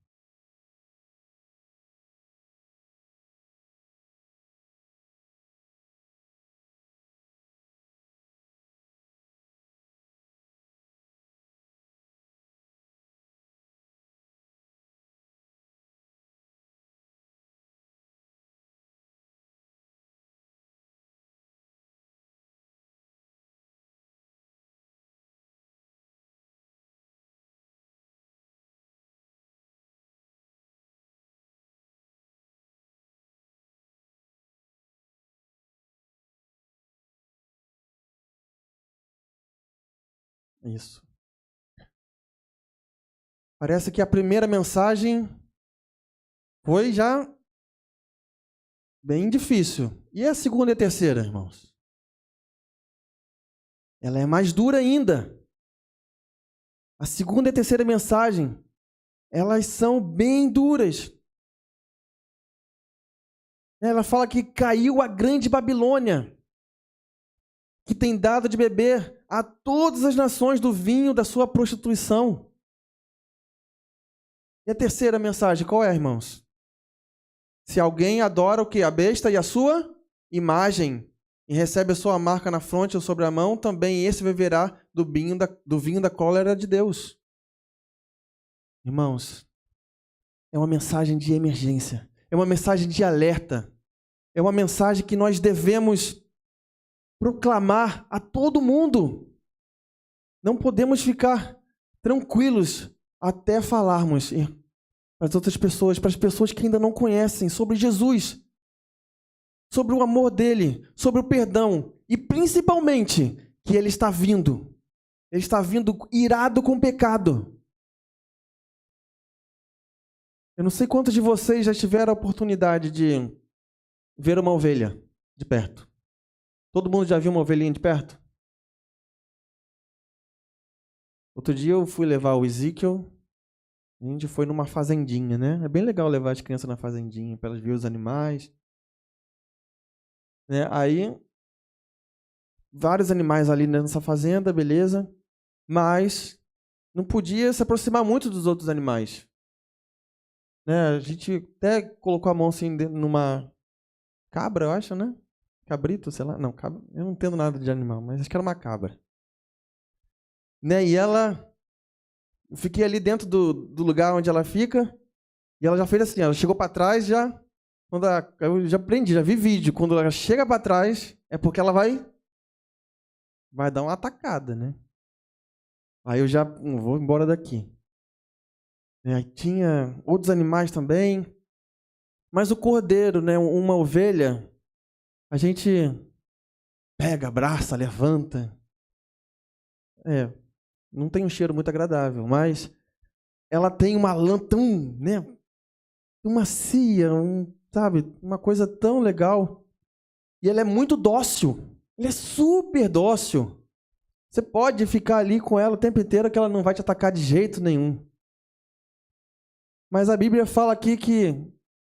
Isso. Parece que a primeira mensagem foi já bem difícil. E a segunda e a terceira, irmãos? Ela é mais dura ainda. A segunda e a terceira mensagem, elas são bem duras. Ela fala que caiu a grande Babilônia, que tem dado de beber a todas as nações do vinho da sua prostituição. E a terceira mensagem, qual é, irmãos? Se alguém adora o quê? A besta e a sua imagem, e recebe a sua marca na fronte ou sobre a mão, também esse beberá do vinho da cólera de Deus. Irmãos, é uma mensagem de emergência, é uma mensagem de alerta, é uma mensagem que nós devemos proclamar a todo mundo. Não podemos ficar tranquilos até falarmos para as outras pessoas, para as pessoas que ainda não conhecem, sobre Jesus, sobre o amor dele, sobre o perdão e principalmente que ele está vindo irado com o pecado. Eu não sei quantos de vocês já tiveram a oportunidade de ver uma ovelha de perto. Todo mundo já viu uma ovelhinha de perto? Outro dia eu fui levar o Ezekiel, a gente foi numa fazendinha, né? É bem legal levar as crianças na fazendinha para elas verem os animais. Né? Aí, vários animais ali nessa fazenda, beleza, mas não podia se aproximar muito dos outros animais. Né? A gente até colocou a mão assim numa cabra, eu acho, né? Cabrito, sei lá. Não, cabra, eu não entendo nada de animal, mas acho que era uma cabra. Né? E eu fiquei ali dentro do lugar onde ela fica, e ela já fez assim, ela chegou para trás, eu já aprendi, já vi vídeo, quando ela chega para trás, é porque ela vai dar uma atacada, né? Aí eu já vou embora daqui. Aí tinha outros animais também, mas o cordeiro, né, uma ovelha, a gente pega, abraça, levanta. Não tem um cheiro muito agradável, mas ela tem uma lã tão, né, macia, sabe, uma coisa tão legal. E ela é muito dócil. Ela é super dócil. Você pode ficar ali com ela o tempo inteiro que ela não vai te atacar de jeito nenhum. Mas a Bíblia fala aqui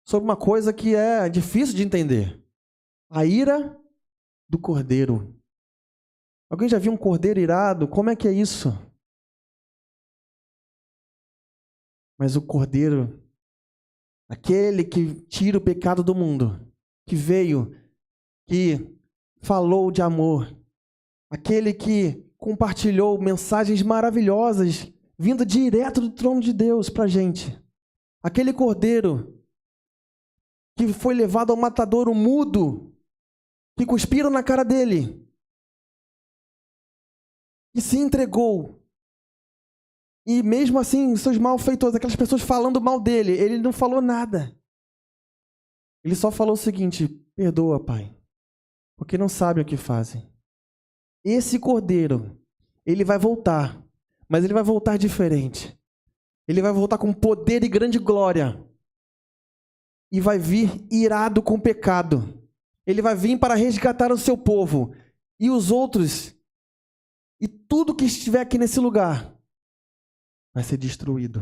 sobre uma coisa que é difícil de entender. A ira do cordeiro. Alguém já viu um cordeiro irado? Como é que é isso? Mas o cordeiro, aquele que tira o pecado do mundo, que veio, que falou de amor, aquele que compartilhou mensagens maravilhosas, vindo direto do trono de Deus para a gente. Aquele cordeiro que foi levado ao matadouro mudo, que cuspiram na cara dele, e se entregou. E mesmo assim, seus malfeitores, aquelas pessoas falando mal dele, ele não falou nada. Ele só falou o seguinte: perdoa, Pai, porque não sabem o que fazem. Esse cordeiro, ele vai voltar, mas ele vai voltar diferente. Ele vai voltar com poder e grande glória. E vai vir irado com o pecado. Ele vai vir para resgatar o seu povo. E os outros, e tudo que estiver aqui nesse lugar, vai ser destruído.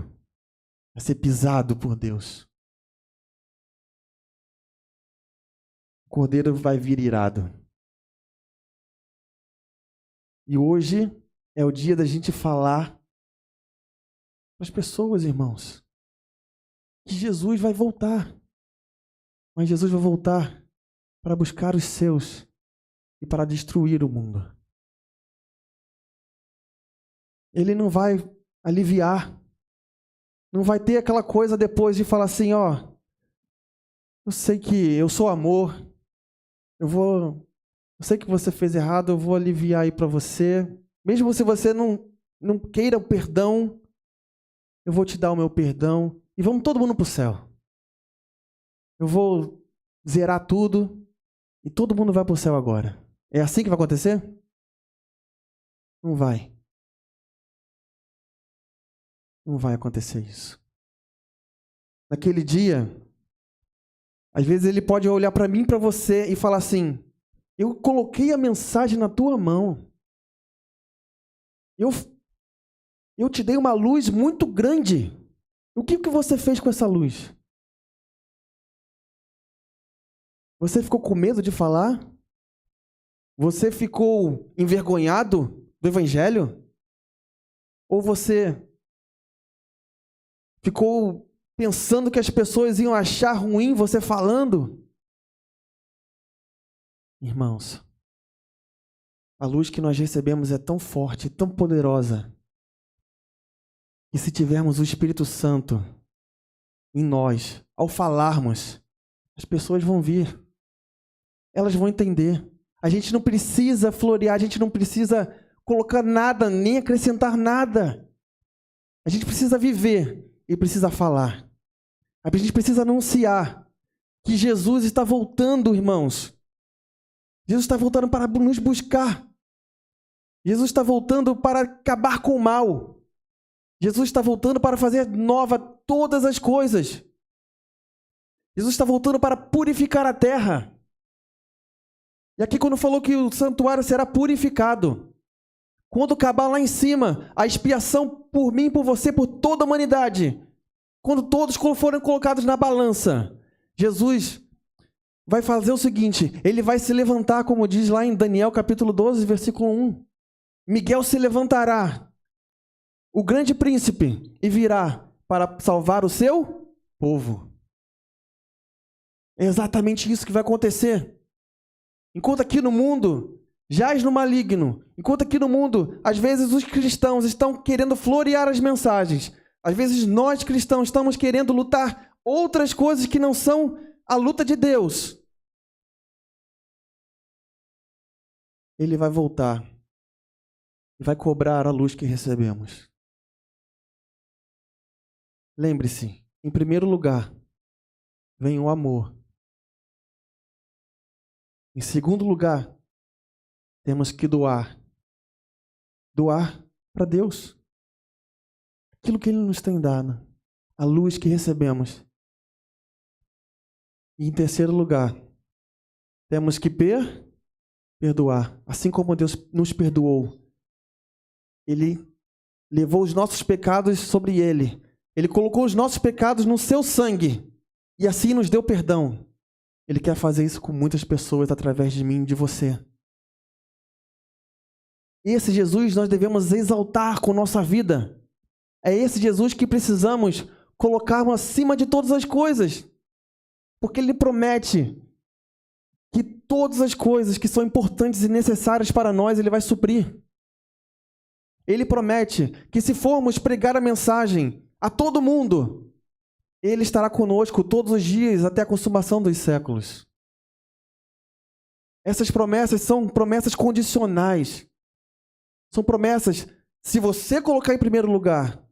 Vai ser pisado por Deus. O cordeiro vai vir irado. E hoje é o dia da gente falar para as pessoas, irmãos, que Jesus vai voltar. Mas Jesus vai voltar para buscar os seus e para destruir o mundo. Ele não vai aliviar. Não vai ter aquela coisa depois de falar assim, ó, eu sei que eu sou amor, eu sei que você fez errado, eu vou aliviar aí para você. Mesmo se você não queira o perdão, eu vou te dar o meu perdão e vamos todo mundo para o céu. Eu vou zerar tudo e todo mundo vai para o céu agora. É assim que vai acontecer? Não vai. Não vai acontecer isso. Naquele dia, às vezes ele pode olhar para mim, para você e falar assim, eu coloquei a mensagem na tua mão. Eu te dei uma luz muito grande. O que você fez com essa luz? Você ficou com medo de falar? Você ficou envergonhado do Evangelho? Ou você ficou pensando que as pessoas iam achar ruim você falando? Irmãos, a luz que nós recebemos é tão forte, tão poderosa, que se tivermos o Espírito Santo em nós, ao falarmos, as pessoas vão vir. Elas vão entender. A gente não precisa florear, a gente não precisa colocar nada, nem acrescentar nada. A gente precisa viver e precisa falar. A gente precisa anunciar que Jesus está voltando, irmãos. Jesus está voltando para nos buscar. Jesus está voltando para acabar com o mal. Jesus está voltando para fazer nova todas as coisas. Jesus está voltando para purificar a terra. E aqui quando falou que o santuário será purificado, quando acabar lá em cima a expiação por mim, por você, por toda a humanidade, quando todos forem colocados na balança, Jesus vai fazer o seguinte, ele vai se levantar, como diz lá em Daniel capítulo 12, versículo 1. Miguel se levantará, o grande príncipe, e virá para salvar o seu povo. É exatamente isso que vai acontecer. Enquanto aqui no mundo jaz no maligno, enquanto aqui no mundo, às vezes os cristãos estão querendo florear as mensagens, às vezes nós cristãos estamos querendo lutar outras coisas que não são a luta de Deus. Ele vai voltar e vai cobrar a luz que recebemos. Lembre-se, em primeiro lugar, vem o amor. Em segundo lugar, temos que doar. Doar para Deus. Aquilo que Ele nos tem dado. A luz que recebemos. E em terceiro lugar, temos que perdoar. Assim como Deus nos perdoou. Ele levou os nossos pecados sobre Ele. Ele colocou os nossos pecados no seu sangue. E assim nos deu perdão. Ele quer fazer isso com muitas pessoas através de mim e de você. Esse Jesus nós devemos exaltar com nossa vida. É esse Jesus que precisamos colocar acima de todas as coisas. Porque Ele promete que todas as coisas que são importantes e necessárias para nós, Ele vai suprir. Ele promete que se formos pregar a mensagem a todo mundo, Ele estará conosco todos os dias até a consumação dos séculos. Essas promessas são promessas condicionais. São promessas, se você colocar em primeiro lugar,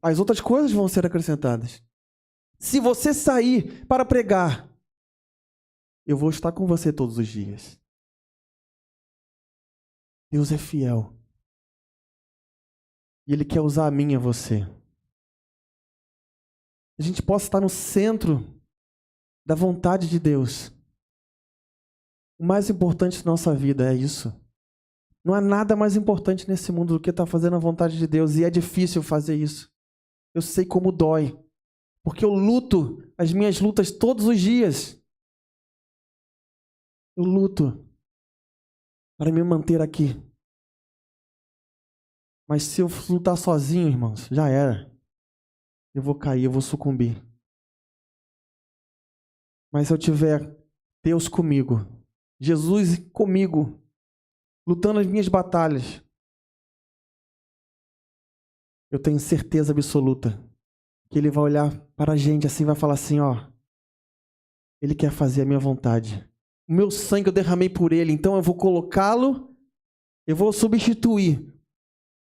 as outras coisas vão ser acrescentadas. Se você sair para pregar, eu vou estar com você todos os dias. Deus é fiel. E Ele quer usar a mim e a você. A gente possa estar no centro da vontade de Deus. O mais importante da nossa vida é isso. Não há nada mais importante nesse mundo do que estar fazendo a vontade de Deus. E é difícil fazer isso. Eu sei como dói. Porque eu luto as minhas lutas todos os dias. Eu luto para me manter aqui. Mas se eu lutar sozinho, irmãos, já era. Eu vou cair, eu vou sucumbir. Mas se eu tiver Deus comigo, Jesus comigo, lutando as minhas batalhas, eu tenho certeza absoluta que Ele vai olhar para a gente assim, vai falar assim, ó, Ele quer fazer a minha vontade. O meu sangue eu derramei por Ele, então eu vou colocá-lo, eu vou substituir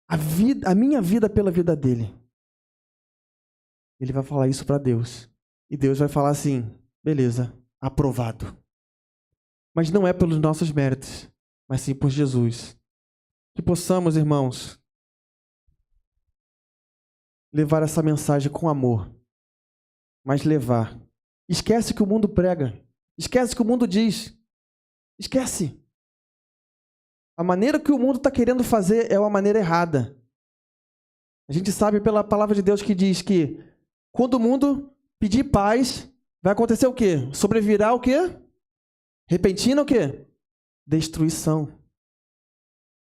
a minha vida pela vida dele. Ele vai falar isso para Deus. E Deus vai falar assim, beleza, aprovado. Mas não é pelos nossos méritos, mas sim por Jesus. Que possamos, irmãos, levar essa mensagem com amor. Mas levar. Esquece que o mundo prega. Esquece que o mundo diz. Esquece. A maneira que o mundo está querendo fazer é uma maneira errada. A gente sabe pela palavra de Deus que diz que quando o mundo pedir paz, vai acontecer o quê? Sobrevirá o quê? Repentina o quê? Destruição.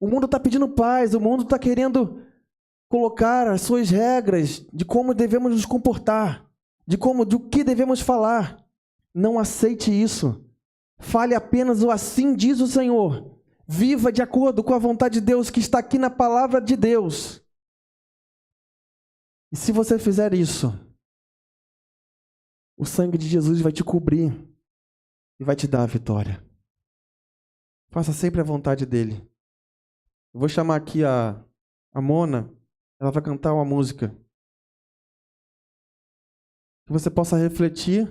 O mundo está pedindo paz, o mundo está querendo colocar as suas regras de como devemos nos comportar, do que devemos falar. Não aceite isso. Fale apenas o assim diz o Senhor. Viva de acordo com a vontade de Deus que está aqui na palavra de Deus. E se você fizer isso, o sangue de Jesus vai te cobrir e vai te dar a vitória. Faça sempre a vontade dele. Eu vou chamar aqui a Mona, ela vai cantar uma música. Que você possa refletir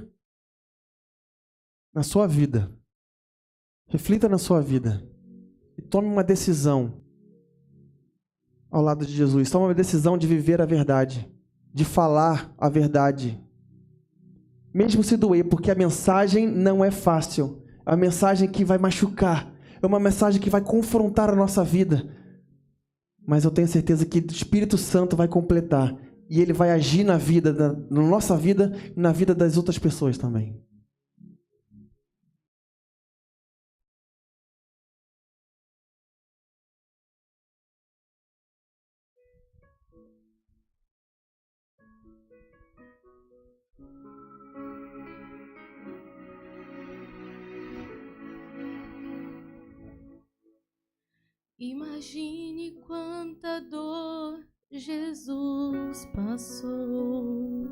na sua vida. Reflita na sua vida. E tome uma decisão ao lado de Jesus. Tome uma decisão de viver a verdade. De falar a verdade. Mesmo se doer, porque a mensagem não é fácil. É uma mensagem que vai machucar. É uma mensagem que vai confrontar a nossa vida. Mas eu tenho certeza que o Espírito Santo vai completar. E ele vai agir na vida, na nossa vida e na vida das outras pessoas também. Imagine quanta dor Jesus passou.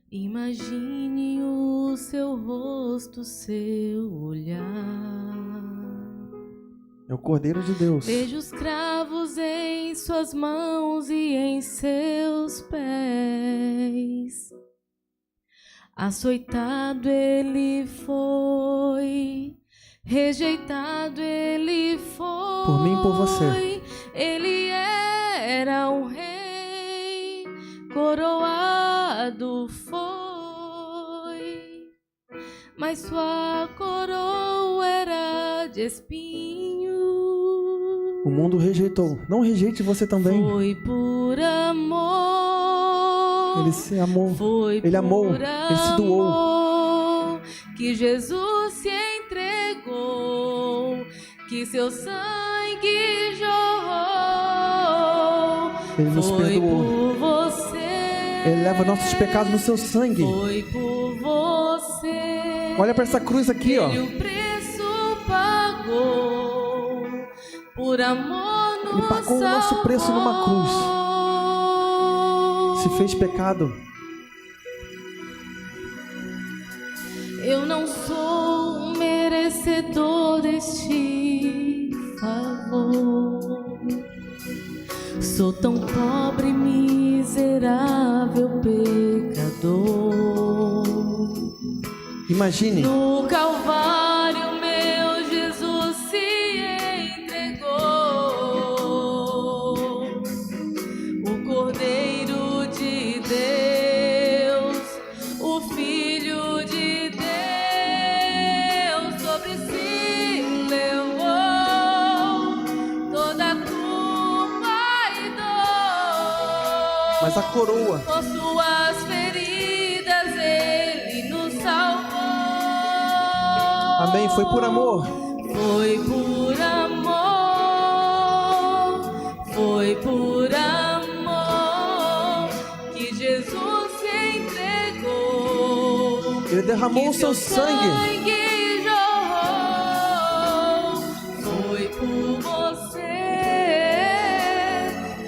Imagine o seu rosto, seu olhar. É o Cordeiro de Deus. Veja os cravos em suas mãos e em seus pés. Açoitado ele foi, rejeitado ele foi. Por mim e por você. Ele era um rei, coroado foi, mas sua coroa era de espinho. O mundo rejeitou. Não rejeite você também. Foi por amor. Ele se amou. Foi ele amou. Ele se doou. Que Jesus se entregou, que seu sangue jorrou. Ele nos perdoou. Por você. Ele leva nossos pecados no seu sangue. Foi por você. Olha para essa cruz aqui, ó. Ele o preço pagou. Por amor nos Ele pagou o nosso preço numa cruz. Se fez pecado. Eu não sou merecedor deste favor. Sou tão pobre, miserável pecador. Imagine. No Calvário, meu Jesus se entregou. O Cordeiro de Deus, o Filho de Deus, sobre si levou toda a culpa e dor. Mas a coroa. Por suas feridas ele nos salvou. Amém. Foi por amor. Foi por amor. Foi por amor que Jesus se entregou. Ele derramou o seu sangue. Jorrou. Foi por você.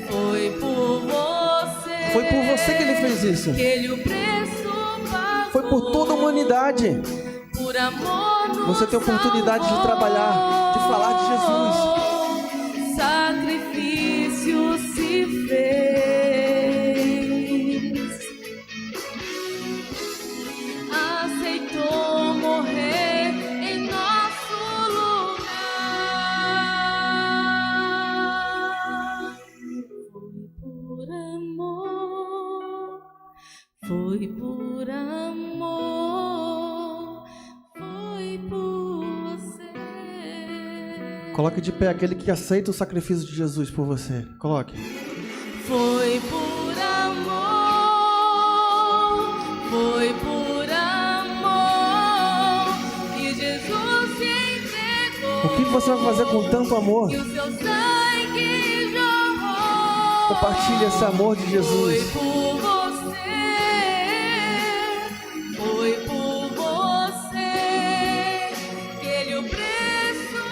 Foi por você. Foi por você que ele fez isso. Que ele o preço pagou. Foi por toda a humanidade. Por amor você tem a oportunidade de trabalhar, de falar de Jesus. Sacrifício se fez. Aceitou morrer em nosso lugar. Foi por amor. Foi por amor. Foi por você. Coloque de pé aquele que aceita o sacrifício de Jesus por você. Coloque. Foi por amor. Foi por amor que Jesus se entregou. O que você vai fazer com tanto amor? E o seu sangue jorrou. Compartilhe esse amor de Jesus. Foi por você. Foi por você que ele o preço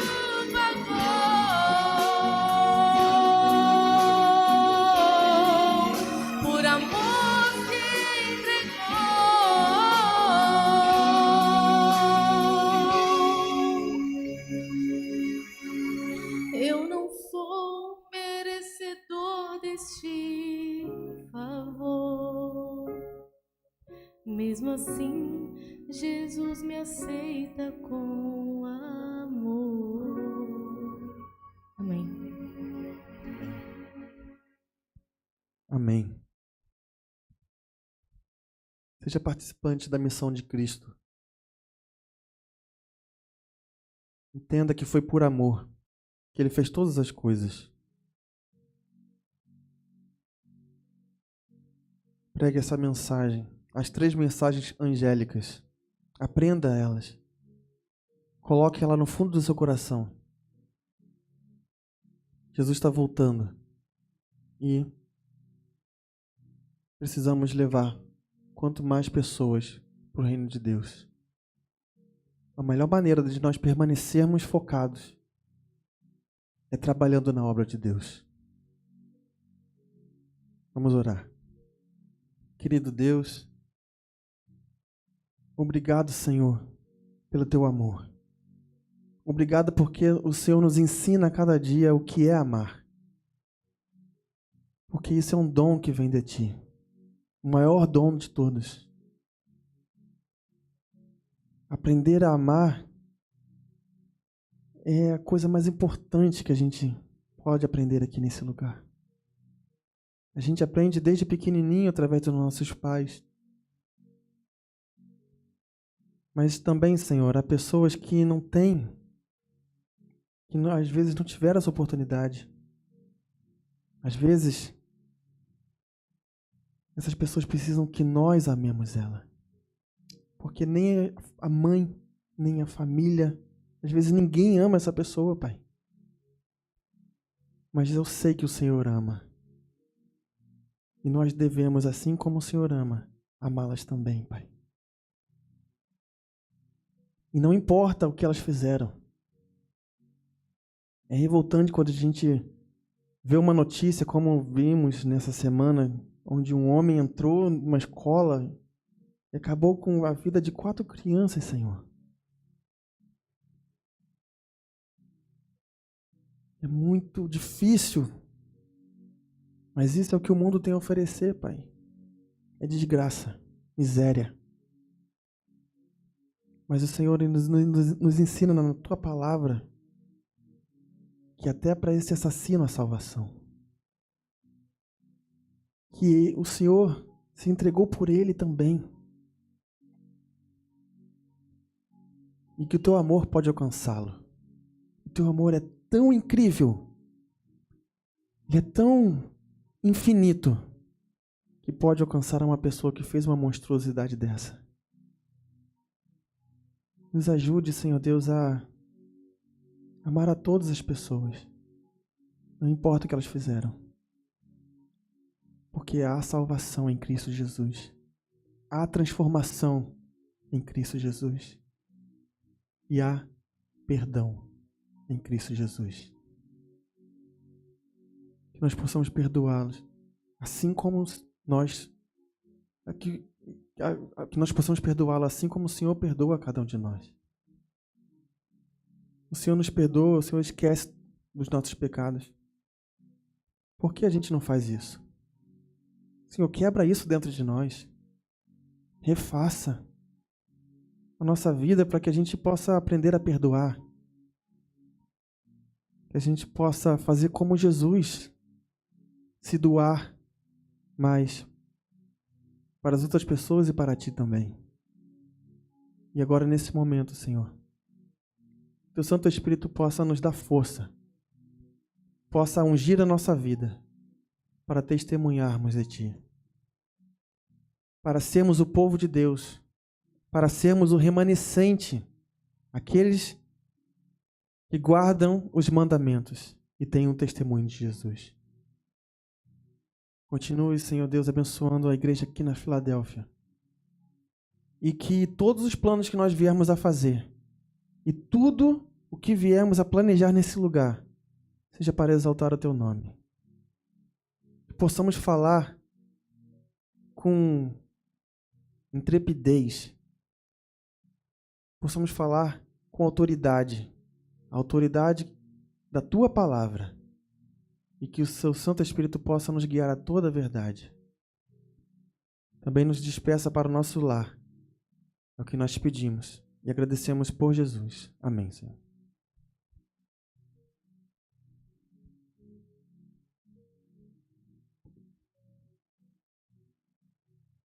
pagou. este favor. Mesmo assim, Jesus me aceita com amor. Amém. Amém. Seja participante da missão de Cristo. Entenda que foi por amor que Ele fez todas as coisas. Pregue essa mensagem, as 3 mensagens angélicas. Aprenda elas. Coloque ela no fundo do seu coração. Jesus está voltando. E precisamos levar quanto mais pessoas para o reino de Deus. A melhor maneira de nós permanecermos focados é trabalhando na obra de Deus. Vamos orar. Querido Deus, obrigado, Senhor, pelo Teu amor. Obrigado porque o Senhor nos ensina a cada dia o que é amar. Porque isso é um dom que vem de Ti. O maior dom de todos. Aprender a amar é a coisa mais importante que a gente pode aprender aqui nesse lugar. A gente aprende desde pequenininho através dos nossos pais. Mas também, Senhor, há pessoas que não têm, que às vezes não tiveram essa oportunidade. Às vezes, essas pessoas precisam que nós amemos ela. Porque nem a mãe, nem a família, às vezes ninguém ama essa pessoa, Pai. Mas eu sei que o Senhor ama. E nós devemos, assim como o Senhor ama, amá-las também, Pai. E não importa o que elas fizeram. É revoltante quando a gente vê uma notícia, como vimos nessa semana, onde um homem entrou numa escola e acabou com a vida de 4 crianças, Senhor. É muito difícil, mas isso é o que o mundo tem a oferecer, Pai. É desgraça, miséria. Mas o Senhor nos ensina na Tua palavra que até para esse assassino há salvação. Que o Senhor se entregou por ele também. E que o Teu amor pode alcançá-lo. O Teu amor é tão incrível. Ele é tão infinito que pode alcançar uma pessoa que fez uma monstruosidade dessa. Nos ajude, Senhor Deus, a amar a todas as pessoas. Não importa o que elas fizeram. Porque há salvação em Cristo Jesus. Há transformação em Cristo Jesus. E há perdão em Cristo Jesus. Que nós possamos perdoá-los, assim como nós, que nós possamos perdoá-lo assim como o Senhor perdoa a cada um de nós. O Senhor nos perdoa, o Senhor esquece dos nossos pecados. Por que a gente não faz isso? Senhor, quebra isso dentro de nós. Refaça a nossa vida para que a gente possa aprender a perdoar. Que a gente possa fazer como Jesus, se doar mais para as outras pessoas e para Ti também. E agora, nesse momento, Senhor, Teu Santo Espírito possa nos dar força, possa ungir a nossa vida para testemunharmos de Ti, para sermos o povo de Deus, para sermos o remanescente, aqueles que guardam os mandamentos e têm um testemunho de Jesus. Continue, Senhor Deus, abençoando a igreja aqui na Filadélfia. E que todos os planos que nós viermos a fazer e tudo o que viermos a planejar nesse lugar seja para exaltar o Teu nome. Que possamos falar com intrepidez. Possamos falar com autoridade. A autoridade da Tua palavra. e que o seu Santo Espírito possa nos guiar a toda a verdade. Também nos despeça para o nosso lar. É o que nós pedimos e agradecemos por Jesus. Amém, Senhor.